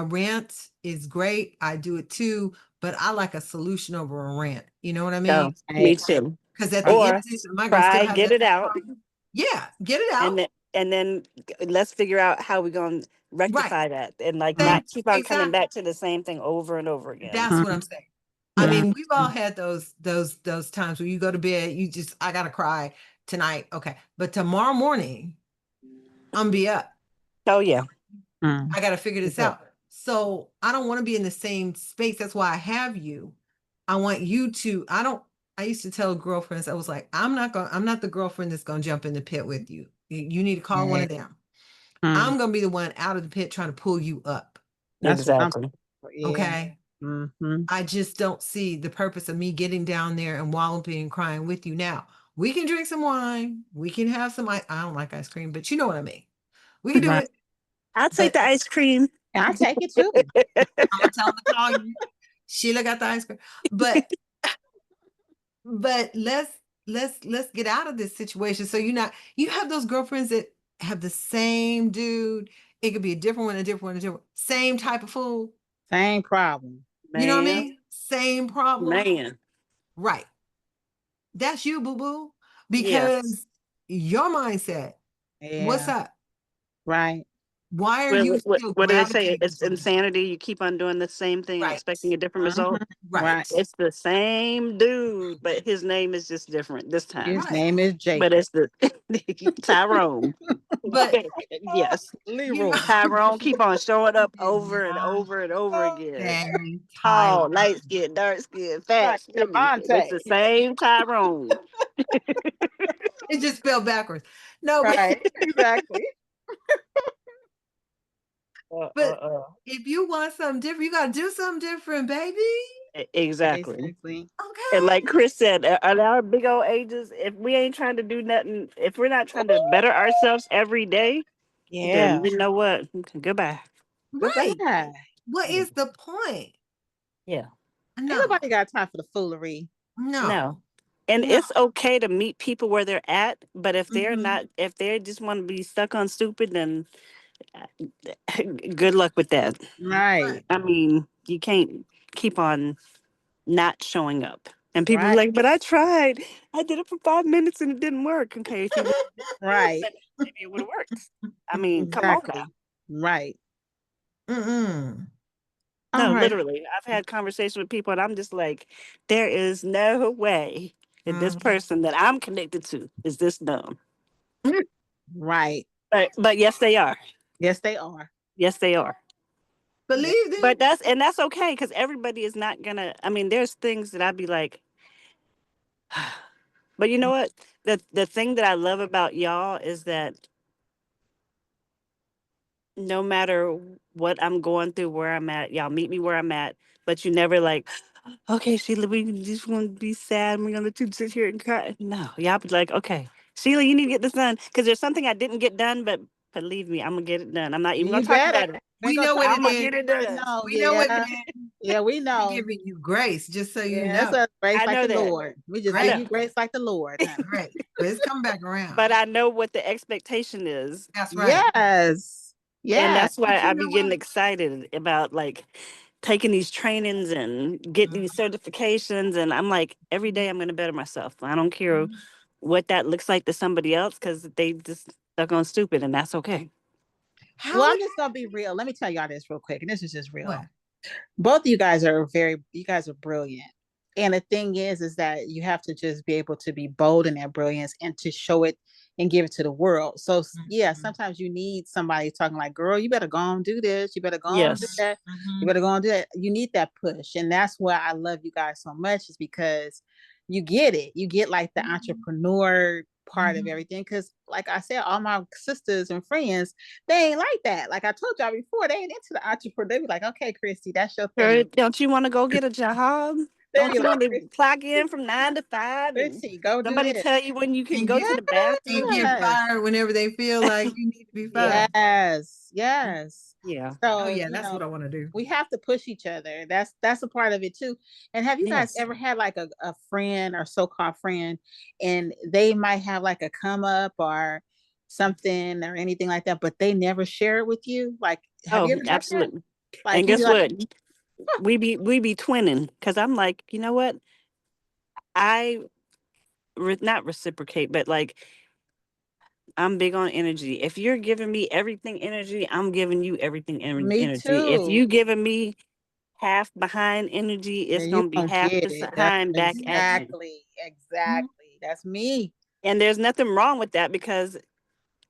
rant is great. I do it too, but I like a solution over a rant. You know what I mean? Oh, me Right. too. Because at the end Or of this, am I gonna still try, have get that it same out, problem? Yeah, get it and out. then let's figure out how we're gonna Right. rectify that, and like Right. Same, not keep on coming exactly. back to the same thing over and over again. That's what I'm saying. I Mhm. mean, we've all had those times where you go to bed, you just, I gotta cry tonight. Okay. But tomorrow morning, I'm be up. Oh yeah. Mhm. I got to figure this Yeah. out. So I don't want to be in the same space. That's why I have you. I want you to, I used to tell girlfriends, I was like, I'm not the girlfriend that's going to jump in the pit with you. You need to call one Yeah. of them. Mhm. I'm going to be the one out of the pit trying to pull you up. That's what I'm Exactly. for. Yeah. Okay. Hmm. I just don't see the purpose of me getting down there and walloping and crying with you. Now, we can drink some wine. We can have some, I don't like ice cream, but you know what I mean. We can do Right. it, I'll take but the ice cream. And I take it too. I'm going to tell them to call you. Sheila got the ice cream. But let's get out of this situation. So you have those girlfriends that have the same dude. It could be a different one, a different one, a different same type of fool. Same problem. You know what I Man, mean? Same problem. man. Right. That's you, boo-boo. Yeah. Because your mindset, what's Yeah. up? Right. Why are you still What do they say? gravitating It's towards it? insanity. You keep on doing the same thing and Right. expecting a different Hmm. result. Right. Right. It's the same dude, but his name is just different this time. His Right. name is But Jacob. it's the Tyrone. But Yes. you Leroy. know, Tyrone keep on showing up over and over and over again. dang Tall, Tyrone. light skin, dark skin, fat, Right. skinny. It's Devontae. the same Tyrone. It just spelled backwards. No, but Right. Exactly. but if you want something different, you gotta do something different, baby. Exactly. Basically. And Okay. like Chris said, at our big old ages, if we ain't trying to do nothing, if we're not trying to better ourselves every day, then Yeah. you know what? Goodbye. Right. Goodbye. What is the point? Yeah. Ain't No, nobody got time for the foolery. No. no, And no. it's okay to meet people where they're at, but if they're Mhm. not, if they just want to be stuck on stupid, then good luck with that. Right. Right. I mean, you can't keep on not showing up. And people are Right. like, but I tried. I did it for 5 minutes and it didn't work. Okay, if you would Right. maybe it would have worked. I mean, come on now. Exactly. Right. Mm-mm. All No, right. literally. I've had conversations with people and I'm just like, there is no way that this Mhm. person that I'm connected to is this dumb. Right. But yes, they are. Yes, they are. Yes, they are. Yeah. Believe them. But that's okay because everybody is not gonna. I mean, there's things that I'd be like, but you know what? The thing that I love about y'all is that no matter what I'm going through, where I'm at, y'all meet me where I'm at. But you never like, okay, Sheila, we just want to be sad. And we're gonna let you sit here and cry. No, y'all be like, okay, Sheila, you need to get this done because there's something I didn't get done, but believe me, I'm gonna get it done. I'm not even gonna You talk better. about it. We ain't We gonna know talk what I'm it about gonna it. is. get it We done. know. We know what it Yeah. is. Yeah, we We know. giving you grace, just so you Yeah, that's know. a grace I like know the that. Lord. We just I give know. Grace, you grace like the Lord, honey. grace. But it's coming back But around. I know what the expectation is. That's right. Yes. And Yeah. that's why But you I know be getting what? excited about like taking these trainings and getting these certifications. And I'm like, every day I'm going to better myself. I don't care what that looks like to somebody else because they just stuck on stupid and that's okay. Well, How I'm we just gonna be real. Let me tell y'all this real quick, and this is just real. what? Both of you guys are you guys are brilliant. And the thing is that you have to just be able to be bold in that brilliance and to show it and give it to the world. So yeah, Mhm. sometimes you need somebody talking like, girl, you better go and do this. You better go and do Yes. that. You Mhm. better go and do that. You need that push. And that's why I love you guys so much is because you get it. You get like the Mhm. entrepreneur part of Mhm. everything. Cause like I said, all my sisters and friends, they ain't like that. Like I told y'all before, they ain't into the entrepreneur. They be like, okay, Christy, that's your Girl, thing. don't you want to go get a job? They Don't be you like, want to clock in from 9 to 5 and Christy, go do somebody this. tell you when you can And go get to the and bathroom? get Yes. fired whenever they feel like you need to be fired. Yes. Yes. Yeah. Oh So, yeah, that's what I want to do. we have to push each other. That's a part of it too. And have you guys Yes. ever had like a friend or so-called friend and they might have like a come up or something or anything like that, but they never share it with you? Like, have you Oh, ever had that? absolutely. Like And you be guess like, what? We be twinning because I'm like, you know what? I not reciprocate, but like I'm big on energy. If you're giving me everything energy, I'm giving you everything me energy. If too. you giving me half behind energy, And it's you gonna be don't half get it. That's behind back at you. exactly, Mhm. exactly. That's me. And there's nothing wrong with that because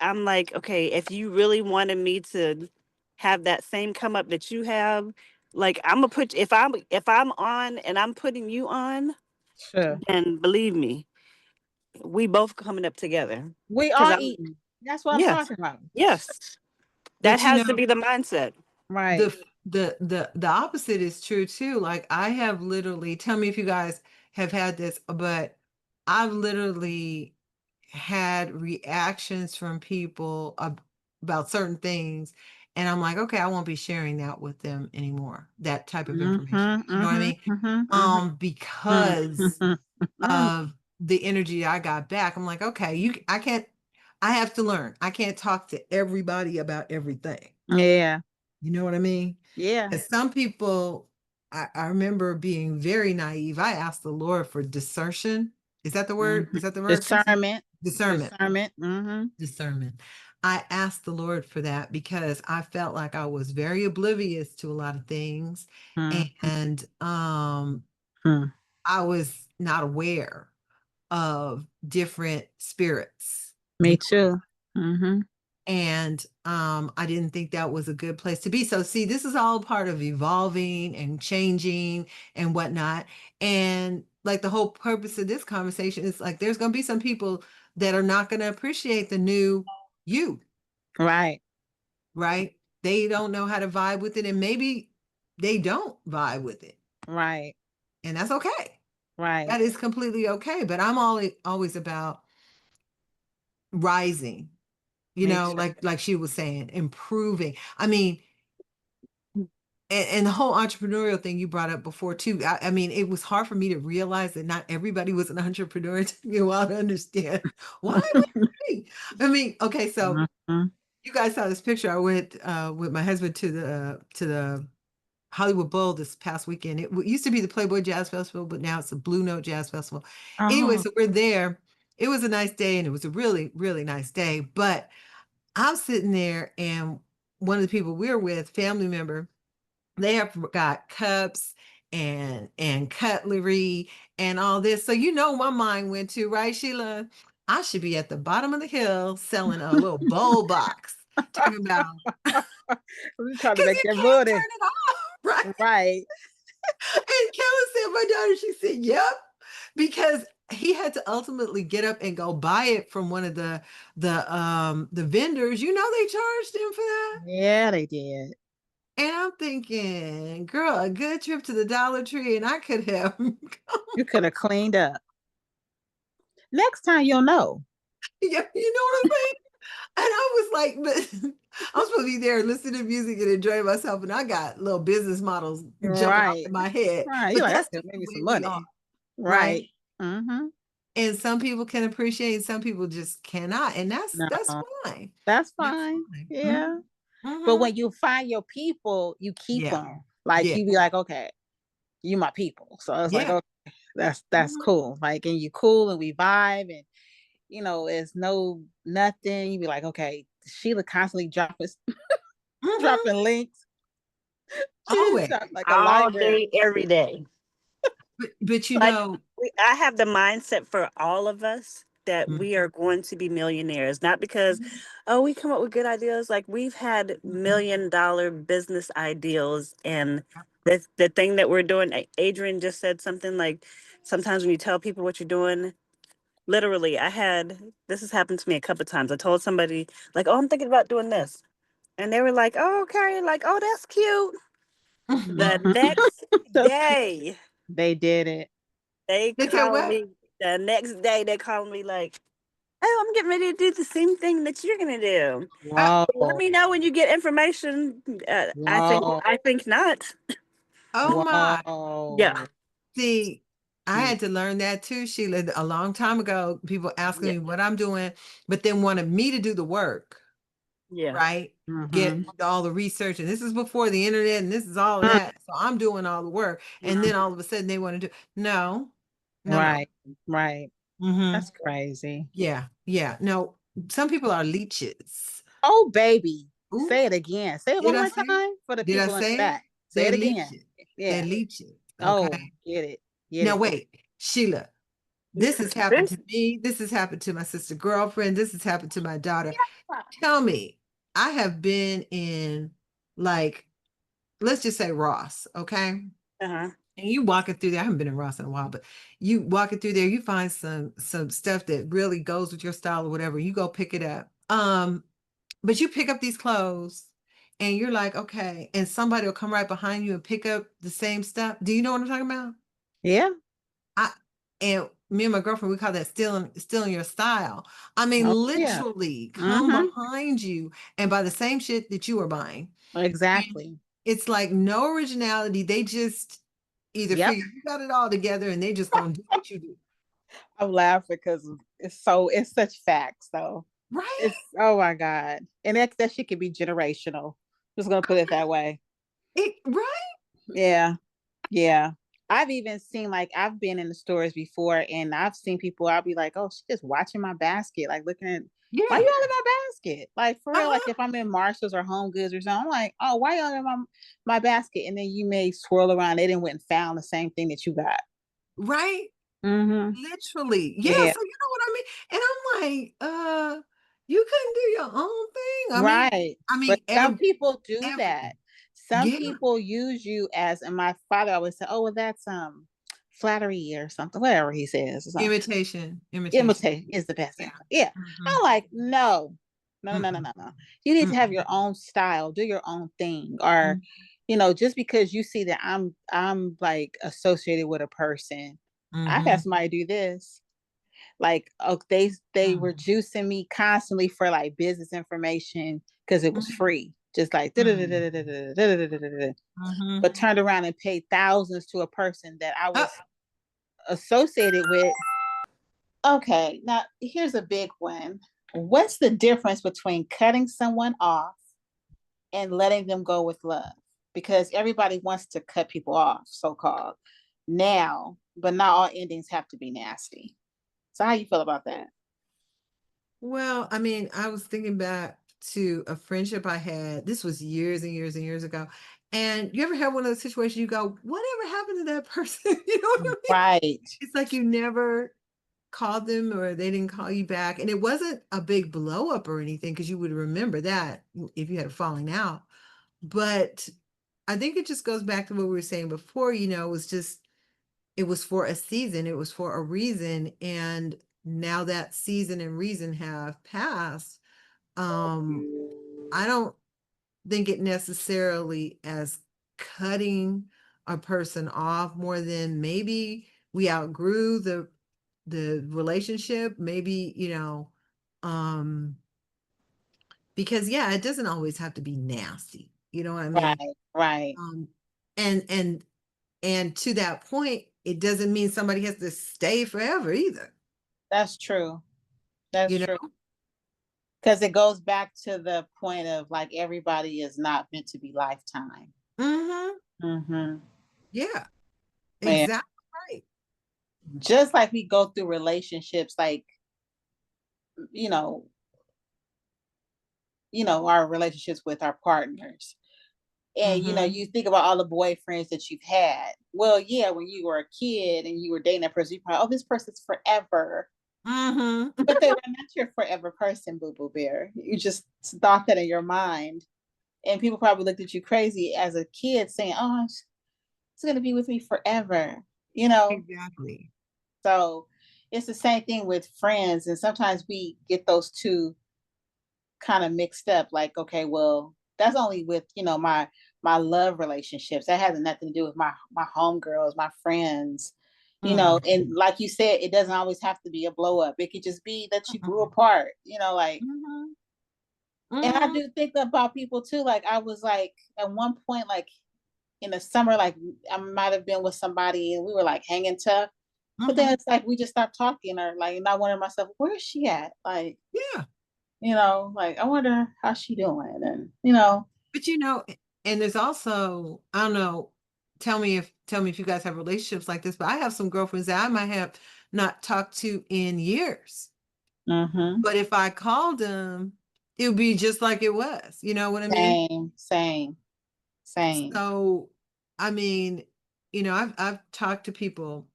I'm like, okay, if you really wanted me to have that same come up that you have, like I'm gonna put if I'm on and I'm putting you on, Sure. then believe me, we both coming up together. We Cause all I'm eating. That's what I'm yes, talking about. yes, that But you has to know, be the mindset. Right. the opposite is true too. Like I have literally, tell me if you guys have had this, but I've literally had reactions from people about certain things, and I'm like, okay, I won't be sharing that with them anymore. That type of information. Mm-hmm, You know what I mm-hmm, mean? mm-hmm, Because mm-hmm. of the energy I got back. I'm like, okay, I can't, I have to learn. I can't talk to everybody about everything. Yeah. You know what I mean? Yeah. And some people, I remember being very naive. I asked the Lord for discernment. Is that the word? Mhm. Is that the word, Tracy? Discernment. Discernment. Discernment. Mm-hmm. Discernment. I asked the Lord for that because I felt like I was very oblivious to a lot of things. Mm-hmm. And Mm. I was not aware of different spirits, Me too. Mm-hmm. and I didn't think that was a good place to be. So see, this is all part of evolving and changing and whatnot. And like the whole purpose of this conversation is like there's going to be some people that are not going to appreciate the new you, Right. right? They don't know how to vibe with it, and maybe they don't vibe with it, Right. and that's okay. Right. That is completely okay. But I'm always about rising, Me too. like she was saying, improving. I mean, and the whole entrepreneurial thing you brought up before too. I mean, it was hard for me to realize that not everybody was an entrepreneur. It took me a while to understand why would me. I mean, okay, so Mm-hmm. you guys saw this picture. I went with my husband to the Hollywood Bowl this past weekend. It used to be the Playboy Jazz Festival, but now it's the Blue Note Jazz Festival. Anyway, Oh. so we're there. It was a nice day, and it was a really, really nice day. But I'm sitting there, and one of the people we were with, family member, they have got cups and cutlery and all this. So you know my mind went to, right, Sheila? I should be at the bottom of the hill selling a little bowl box. Talking about We trying to because make you that can't money. turn it off, right? Right. And Kelly said, my daughter, she said, yep. Because he had to ultimately get up and go buy it from one of the vendors. You know they charged him for that. Yeah, they did. And I'm thinking, girl, a good trip to the Dollar Tree, and I could have, You could have cleaned up. Next time you'll know. yeah, you know what I'm saying? And I was like, but I'm supposed to be there listening to music and enjoying myself, and I got little business models jumping off Right. in my head. Right. You're But like, I that's could just make the me some way we are, money. right? Right. Mm-hmm. And some people can appreciate, some people just cannot, and No, that's fine. that's That's fine. fine. Yeah. But Mhm. when you find your people, you keep Yeah. them. Like Yeah. you be like, okay, you my people. So it's like, Yeah. okay, that's Mhm. cool. Like, and you cool and we vibe and it's no nothing. You be like, okay, Sheila constantly Mhm. dropping links. She's Always. got like a All library. day, every day. But Like I have the mindset for all of us that Mhm. we are going to be millionaires, not because, oh, we come up with good ideas. Like we've had $1 million business ideals, and the thing that we're doing, Adrian just said something like sometimes when you tell people what you're doing, literally, this has happened to me a couple of times. I told somebody, like, oh, I'm thinking about doing this. And they were like, oh, okay, like, oh, that's cute. The next So cute. day, They did it. they They said called what? me. The next day, they called me like, oh, I'm getting ready to do the same thing that you're gonna do. Uh, Let Whoa. me know when you get information. Whoa. I think not. oh my. Yeah. Whoa. See, I had to learn that too, Sheila, a long time ago. People asking Yeah. me what I'm doing, but then wanted me to do the work, Yeah. right? Get Mm-hmm. all the research, and this is before the internet, and this is all of that. So I'm doing all the work, and then all of a sudden they want to do no, no. Right. Right. Mm-hmm. That's crazy. Yeah, yeah. No, some people are leeches. Oh, baby. Ooh, Say it again. Say it did one I more say it? time for the Did I people in the say it? back. Say They're it again. leeches. They're Yeah. leeches. Oh, Okay. get it. Get Now it. wait, Sheila. This has happened to me. This has happened to my sister girlfriend. This has happened to my daughter. Tell me, I have been in, like, let's just say Ross, okay? Uh-huh. And you walking through there. I haven't been in Ross in a while, but you walking through there, you find some stuff that really goes with your style or whatever. You go pick it up. But you pick up these clothes and you're like, okay, and somebody will come right behind you and pick up the same stuff. Do you know what I'm talking about? Yeah. I and me and my girlfriend, we call that stealing your style. I mean, Oh, yeah. literally come Mm-hmm. behind you and buy the same shit that you are buying. And Exactly. it's like no originality. They just either Yep. figure you got it all together and they just gonna do what you do. I'm laughing because it's such facts though. Right? It's oh my God. And that shit could be generational. Just gonna put it that way. Right? Yeah. Yeah. I've even seen like I've been in the stores before and I've seen people, I'll be like, oh, she's just watching my basket, like looking at why Yeah. you all in my basket? Like for real, like Uh-huh. if I'm in Marshalls or Home Goods or something, I'm like, oh, why y'all in my basket? And then you may swirl around, they didn't went and found the same thing that you got. Right? Mm-hmm. Literally. Yeah, Yeah. so you know what I mean? And I'm like, you couldn't do your own thing. Right. I But mean, some people do that. everything. Some Yeah. people use you as, and my father always said, oh, well, that's flattery or something, whatever he says. Imitation. Imitation. Imitate is the best Yeah. thing. Yeah. Mhm. I'm like, no, no, no, no, no, Mm-mm. no, no. You need to have your Mm-mm. own style, do your own thing. Or, Mm, just because you see that I'm like associated with a person, I've had mhm, somebody do this. Like, oh, they were mm, juicing me constantly for like business information because it was mm, free. Just like mm, but mhm. turned around and paid thousands to a person that I Uh, was associated with. Okay, now here's a big one. What's the difference between cutting someone off and letting them go with love? Because everybody wants to cut people off, so called now, but not all endings have to be nasty. So how you feel about that? well, I mean, I was thinking back to a friendship I had. This was years and years and years ago. And you ever have one of those situations you go, whatever happened to that person? You know what I mean? Right. It's like you never called them or they didn't call you back. And it wasn't a big blow up or anything because you would remember that if you had a falling out. But I think it just goes back to what we were saying before, it was for a season, it was for a reason. And now that season and reason have passed, I don't think it necessarily as cutting a person off more than maybe we outgrew the relationship, maybe, um, because yeah, it doesn't always have to be nasty. You know what I mean? Right. Right. Um, and to that point, it doesn't mean somebody has to stay forever either. That's true. That's You know? true. Because it goes back to the point of like everybody is not meant to be lifetime. Hmm. Mm-hmm. Yeah, Yeah. exactly right. Just like we go through relationships, like you know, our relationships with our partners. And Hmm. you think about all the boyfriends that you've had. Well, yeah, when you were a kid and you were dating that person, you probably, oh, this person's forever. Hmm. But they were not your forever person, Boo Boo Bear. You just thought that in your mind. And people probably looked at you crazy as a kid saying, oh, it's going to be with me forever. You know, Exactly. So it's the same thing with friends. And sometimes we get those two kind of mixed up. Like, okay, well, that's only with, my love relationships. That has nothing to do with my homegirls, my friends, Mm. and like you said, it doesn't always have to be a blow up. It could just be that you grew Mm-mm. apart, like. Mhm. And I Mhm. do think about people too. Like I was like at one point, like in the summer, like I might have been with somebody and we were like hanging tough. But then Mhm. it's like we just stopped talking, or like, and I wonder myself, where is she at? Like, Yeah. like I wonder how she doing, and But and there's also, I don't know, tell me if you guys have relationships like this, but I have some girlfriends that I might have not talked to in years. mm-hmm. But if I called them, it would be just like it was. You know what I mean? Same. So, I mean, I've talked to people.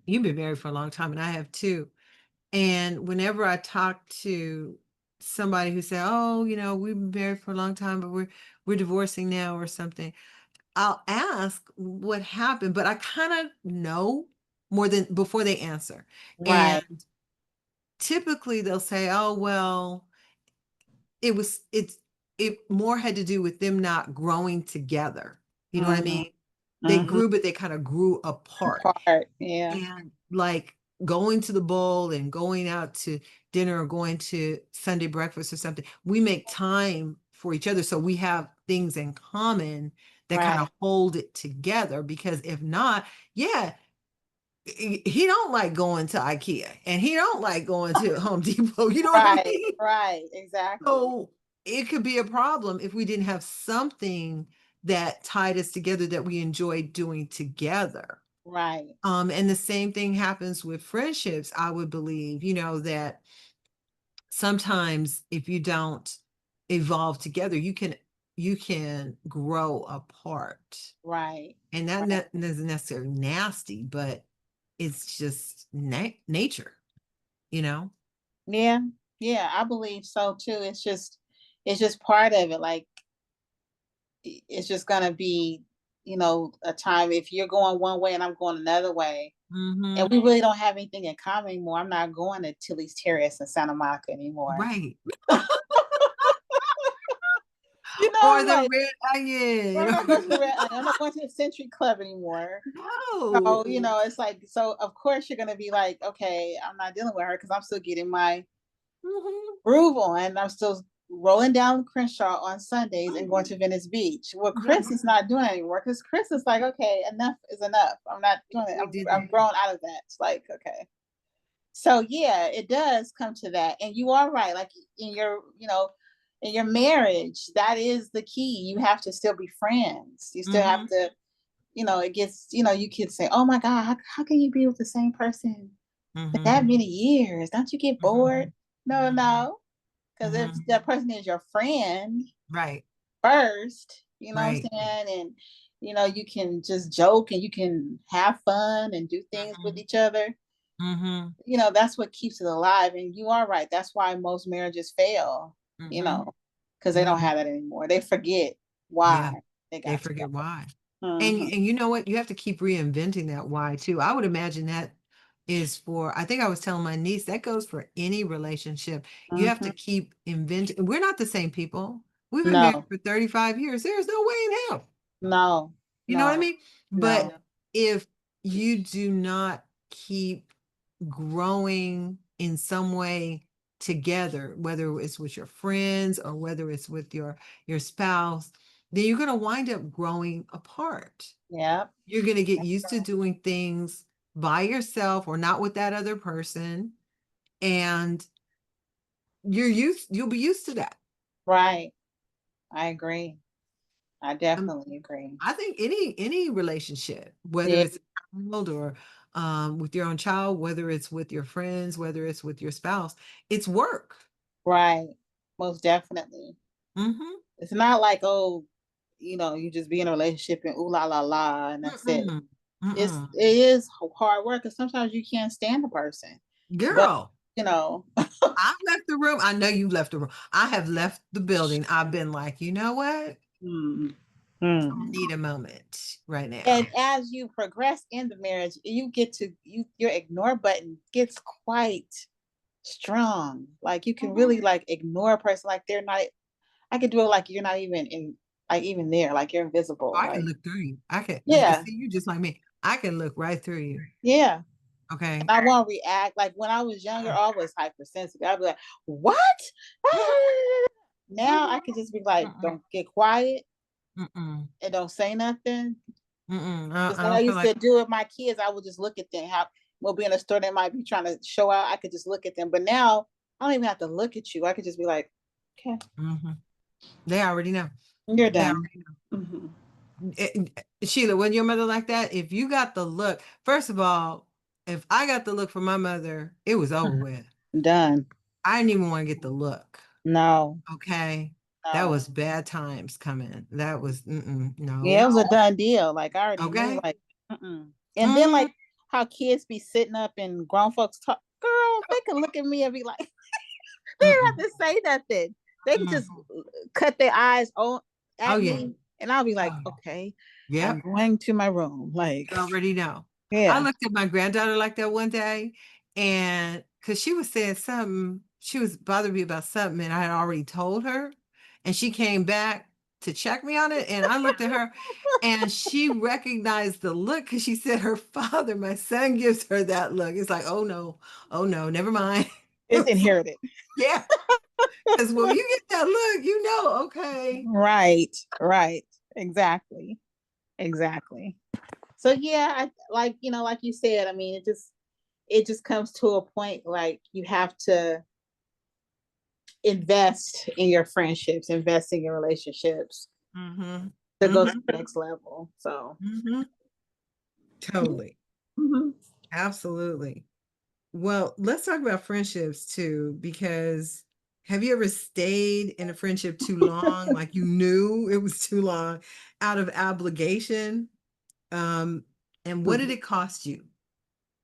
You've been married for a long time, and I have too. And whenever I talk to somebody who said, "Oh, we've been married for a long time, but we're divorcing now or something," I'll ask what happened, but I kind of know more than before they answer. Right. And typically they'll say, "Oh, well, it more had to do with them not growing together." You know what I Mm-hmm. mean? They Mm-hmm. grew, but they kind of grew apart. Part. Yeah. And like going to the bowl and going out to dinner or going to Sunday breakfast or something, we make time for each other. So we have things in common that kind Right. of hold it together. Because if not, yeah, he don't like going to IKEA and he don't like going to Home Depot. You know what I Right. mean? Right. Exactly. So it could be a problem if we didn't have something that tied us together that we enjoyed doing together. Right. And the same thing happens with friendships, I would believe, that sometimes if you don't evolve together, you can grow apart. Right. And that Right. isn't necessarily nasty, but it's just nature, you know? Yeah. Yeah. I believe so too. It's just part of it. Like it's just gonna be, a time if you're going one way and I'm going another way, and Hmm. we really don't have anything in common anymore. I'm not going to Tilly's Terrace in Santa Monica anymore. Right. Or the Like red onion. I'm not going to the I'm not going to the Century Club anymore. No. So, it's like, so of course you're gonna be like, okay, I'm not dealing with her because I'm still getting my Mhm. groove on. I'm still rolling down Crenshaw on Sundays and going to Venice Beach. Well, Right. Chris is not doing it anymore because Chris is like, okay, enough is enough. I'm not doing it. We did I'm that. grown out of that. It's like, okay. So yeah, it does come to that. And you are right. Like in your marriage, that is the key. You have to still be friends. You still have Hmm. to, it gets, you could say, oh my God, how can you be with the same person for Hmm. that many years? Don't you get bored? Hmm. No, Hmm. no. Because if Hmm. that person is your friend Right. first, you know what Right. I'm saying? And you can just joke and you can have fun and do things with Hmm. each other. Hmm. That's what keeps it alive. And you are right. That's why most marriages fail, you Hmm. know, because they Yeah. don't have that anymore. They forget Yeah. why they They got forget together. why. Mm-hmm. And you know what? You have to keep reinventing that why too. I would imagine that is for, I think I was telling my niece, that goes for any relationship. You have Mm-hmm. to keep inventing. We're not the same people. We've been married No, for 35 years. There's no way in hell. no, You know what I no, mean? But no. if you do not keep growing in some way together, whether it's with your friends or whether it's with your spouse, then you're going to wind up growing apart. Yeah, You're going to get used to doing things by yourself or not with that other person, and you'll be used to that. right. I agree. I Um, definitely agree. I think any relationship, whether Yeah, it's a child or with your own child, whether it's with your friends, whether it's with your spouse, it's work. right. Most definitely. Hmm. It's not like, oh, you just be in a relationship and ooh la la la and that's it. Mm-mm. It's Mm-mm. it is hard work because sometimes you can't stand a person. But Girl, you know, I've left the room. I know you left the room. I have left the building. I've been like, you know what? hmm, Mm. Need a moment right now. And as you progress in the marriage, you get to your ignore button gets quite strong. Like you can really like ignore a person like they're not. I can do it like you're not even in, like even there, like you're invisible. I can Like look through you. I can yeah, see you just like me. I can look right through you. yeah. Okay. And I won't react. Like when I was younger, I was hypersensitive. I'd be like, "What?" Now I can just be like, "Don't get quiet Mm-mm. and don't say nothing." Mm-mm. Just I like I don't feel used like to do with my kids, I would just look at them. How we'll be in a store, they might be trying to show out. I could just look at them. But now I don't even have to look at you. I could just be like, "Okay, they already know. you're They done." already know. Mhm. Sheila, when your mother like that, if you got the look, first of all, if I got the look from my mother, it was over with. Done. I didn't even want to get the look. No, Okay. That no. was bad times coming. That was Yeah, it no. was a done deal. Like I already knew. Okay. Like, and then Mm-hmm. like how kids be sitting up and grown folks talk. Girl, they can look at me and be like, they don't Mm-mm. have to say nothing. They can Mm. just cut their eyes on Oh at yeah. me, and I'll be Oh like, yeah. okay, I'm Yep. going to my room. Like, You already know. I yeah. looked at my granddaughter like that one day, and because she was saying something, she was bothering me about something, and I had already told her, and she came back to check me on it, and I looked at her, and she recognized the look because she said her father, my son, gives her that look. It's like, oh no, never mind. It It's was like, inherited. yeah, because when you get that look, you know, okay. Right. Right. Exactly. Exactly. So yeah, I like, like you said, I mean, it just comes to a point like you have to invest in your friendships, invest in your relationships Mm-hmm. to go to Mm-hmm. the next level. So Mm-hmm. Totally. mhm. Absolutely. Well, let's talk about friendships too, because have you ever stayed in a friendship too long, like you knew it was too long, out of obligation? Um, and what did it cost you?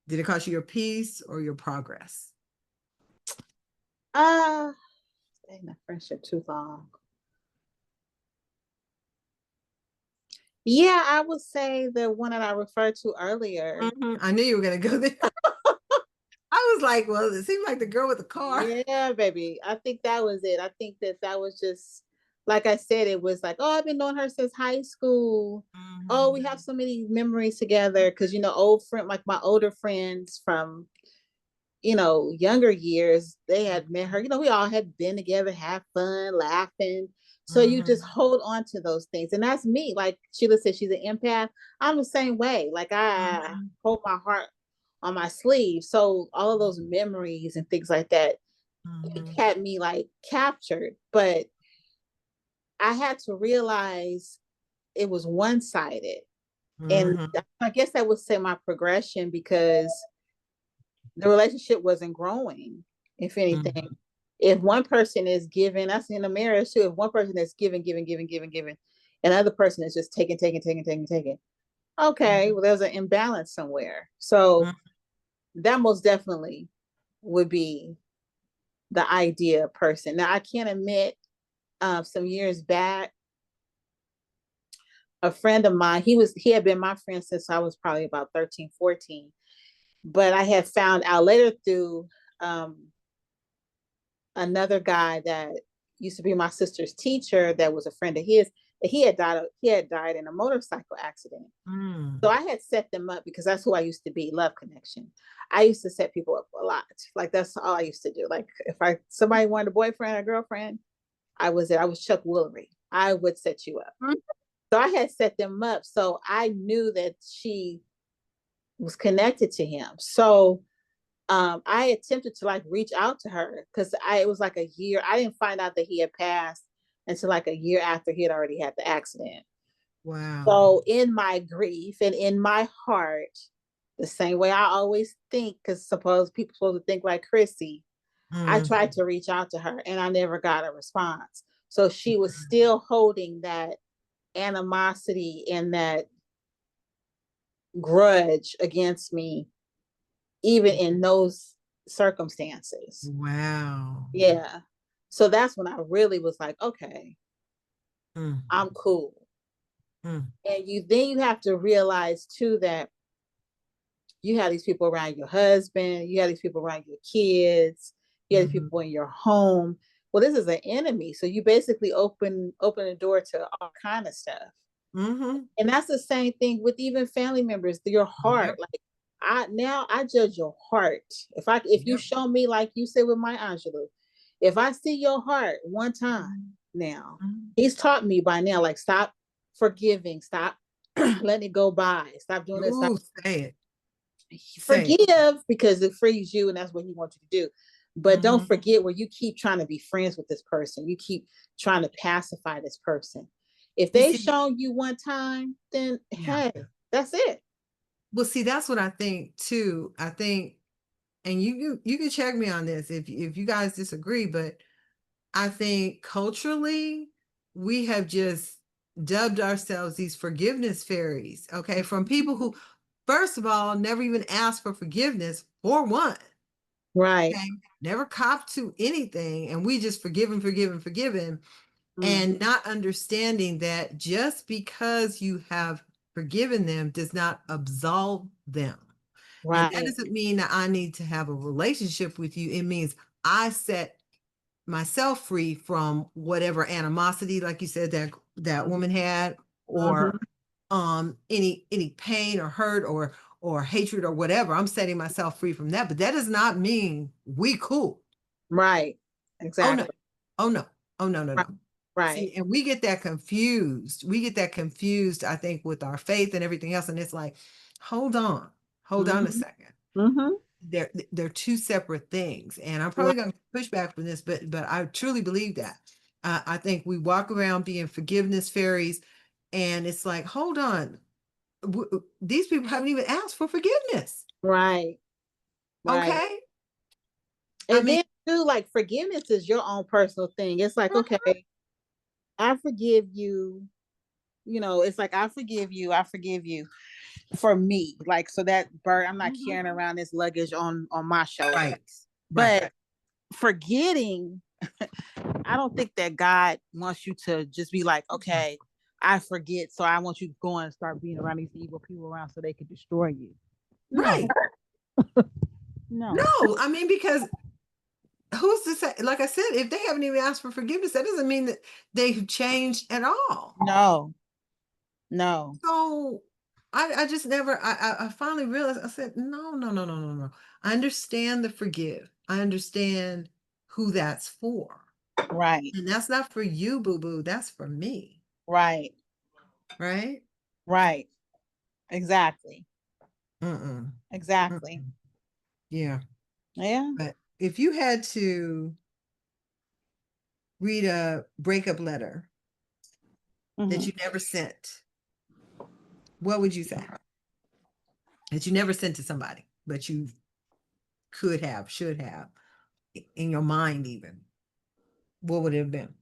Did it cost you your peace or your progress? uh stay in a friendship too long. Yeah, I would say the one that I referred to earlier. I knew you were going to go there. I was like, well, it seemed like the girl with the car. Yeah, baby. I think that was it. I think that was just like I said. It was like, oh, I've been knowing her since high school. Oh, we have so many memories together because old friend, like my older friends from younger years, they had met her. We all had been together, have fun, laughing. So you just hold on to those things. And that's me. Like Sheila said, she's an empath. I'm the same way. Like I hold my heart on my sleeve. So all of those memories and things like that, it had me like captured. But I had to realize it was one-sided. And I guess that would say my progression because the relationship wasn't growing. If anything, if one person is giving, that's in a marriage too. If one person is giving, and the other person is just taking. Okay, well, there's an imbalance somewhere. So that most definitely would be the idea person. Now, I can't admit, some years back, a friend of mine, he had been my friend since I was probably about 13, 14. But I had found out later through um, another guy that used to be my sister's teacher that was a friend of his, that he had died in a motorcycle accident. So I had set them up because that's who I used to be, love connection. I used to set people up a lot. Like that's all I used to do. Like if somebody wanted a boyfriend or girlfriend, I was it. I was Chuck Woolery. I would set you up. So I had set them up. So I knew that she was connected to him. So I attempted to like reach out to her because it was like a year. I didn't find out that he had passed until like a year after he had already had the accident. Wow. So in my grief and in my heart, the same way I always think, because suppose people supposed to think like Chrissy, I tried to reach out to her and I never got a response. So she was still holding that animosity and that grudge against me, even in those circumstances. Wow. Yeah. So that's when I really was like, okay, I'm cool. Mm. And you have to realize too that you have these people around your husband, you have these people around your kids, you have these Mm-hmm. people in your home. Well, this is an enemy. So you basically open the door to all kind of stuff. Mm-hmm. And that's the same thing with even family members, your heart. Yep. Like I judge your heart. If you Yep. show me, like you said with my Angela, if I see your heart one time now, Mm-hmm. he's taught me by now, like stop forgiving, stop letting it go by, stop doing this, stop Ooh, say it. Say it. forgive because it frees you and that's what he wants you to do. But Mm-hmm. don't forget where you keep trying to be friends with this person. You keep trying to pacify this person. If You they see, shown you one time, then yeah. hey, that's it. Well, see, that's what I think too. I think, and you can check me on this if you guys disagree, but I think culturally we have just dubbed ourselves these forgiveness fairies, okay, from people who, first of all, never even asked for forgiveness for one. Right. Okay, never copped to anything, and we just forgiven, Mm, and not understanding that just because you have forgiven them does not absolve them. And that right. doesn't mean that I need to have a relationship with you. It means I set myself free from whatever animosity, like you said, that woman had, or Mm-hmm. any pain or hurt or hatred or whatever. I'm setting myself free from that. But that does not mean we cool. Right. Oh no. Exactly. Oh no. Oh no, no, Right. no. Right. See, and we get that confused. We get that confused, I think, with our faith and everything else. And it's like, hold on, hold on a Mm-hmm. second. Mm-hmm. They're two separate things. And I'm Right. probably going to push back from this, but I truly believe that. I think we walk around being forgiveness fairies, and it's like, hold on, these people haven't even asked for forgiveness. Right. Right. Okay. I And mean, then too, like forgiveness is your own personal thing. It's like, okay, I forgive you. You know, it's like I forgive you for me. Like so that bird, I'm not mhm, carrying around this luggage on my shoulder. right, right. But forgetting, I don't think that God wants you to just be like, okay, I forget, so I want you to go and start being around these evil people around so they could destroy you. No, Right. no, No, I mean, because who's to say, like I said, if they haven't even asked for forgiveness, that doesn't mean that they've changed at all. no, no. So I just never, I finally realized, I said, no, no, no, no, no, no. I understand the forgive. I understand who that's for. Right, And that's not for you, boo boo. That's for me. right, Right? right. Exactly, Mm-mm. exactly. Mm-mm. Yeah. Yeah. But if you had to read a breakup letter that Hmm. you never sent, what would you say? That you never sent to somebody, but you could have, should have, in your mind even. What would it have been?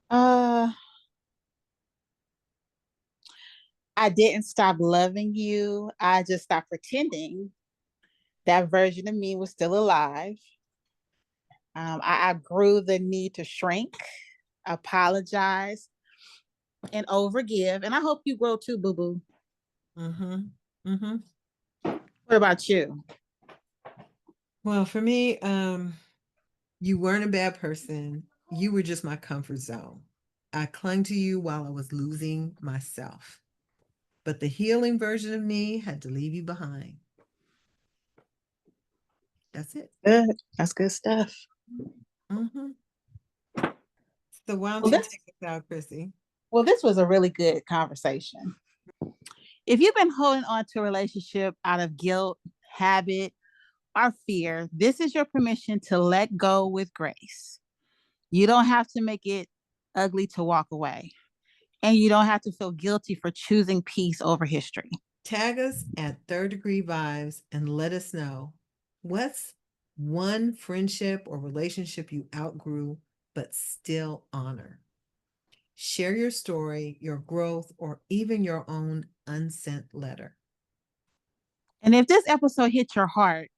Uh, I didn't stop loving you. I just stopped pretending that version of me was still alive. I outgrew the need to shrink, apologize, and overgive. And I hope you grow too, boo boo. Mm-hmm. Mm-hmm. What about you? Well, for me, you weren't a bad person. You were just my comfort zone. I clung to you while I was losing myself. But the healing version of me had to leave you behind. That's it. Good. That's good stuff. Mm-hmm. So why Well, don't you this take us out, Chrissy? well, this was a really good conversation. If you've been holding on to a relationship out of guilt, habit, or fear, this is your permission to let go with grace. You don't have to make it ugly to walk away. And you don't have to feel guilty for choosing peace over history. Tag us at Third Degree Vibes and let us know what's one friendship or relationship you outgrew but still honor. Share your story, your growth, or even your own unsent letter. And if this episode hit your heart,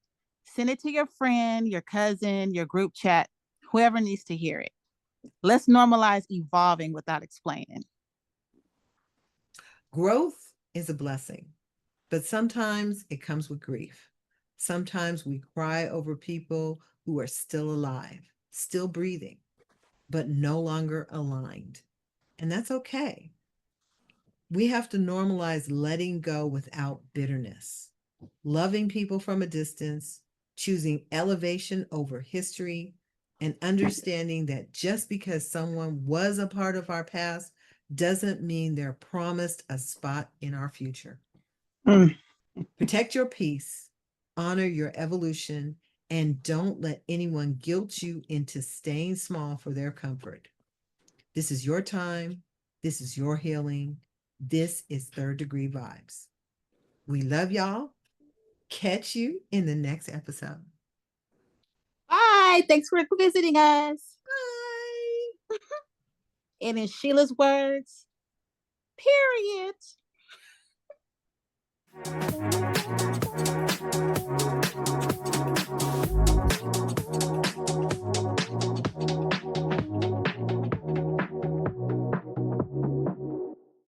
send it to your friend, your cousin, your group chat, whoever needs to hear it. Let's normalize evolving without explaining. Growth is a blessing, but sometimes it comes with grief. Sometimes we cry over people who are still alive, still breathing, but no longer aligned. And that's okay. We have to normalize letting go without bitterness, loving people from a distance, choosing elevation over history, and understanding that just because someone was a part of our past doesn't mean they're promised a spot in our future. Mm. Protect your peace, honor your evolution, and don't let anyone guilt you into staying small for their comfort. This is your time. This is your healing. This is Third Degree Vibes. We love y'all. Catch you in the next episode. Bye. Thanks for visiting us. Bye. And in Sheila's words, period.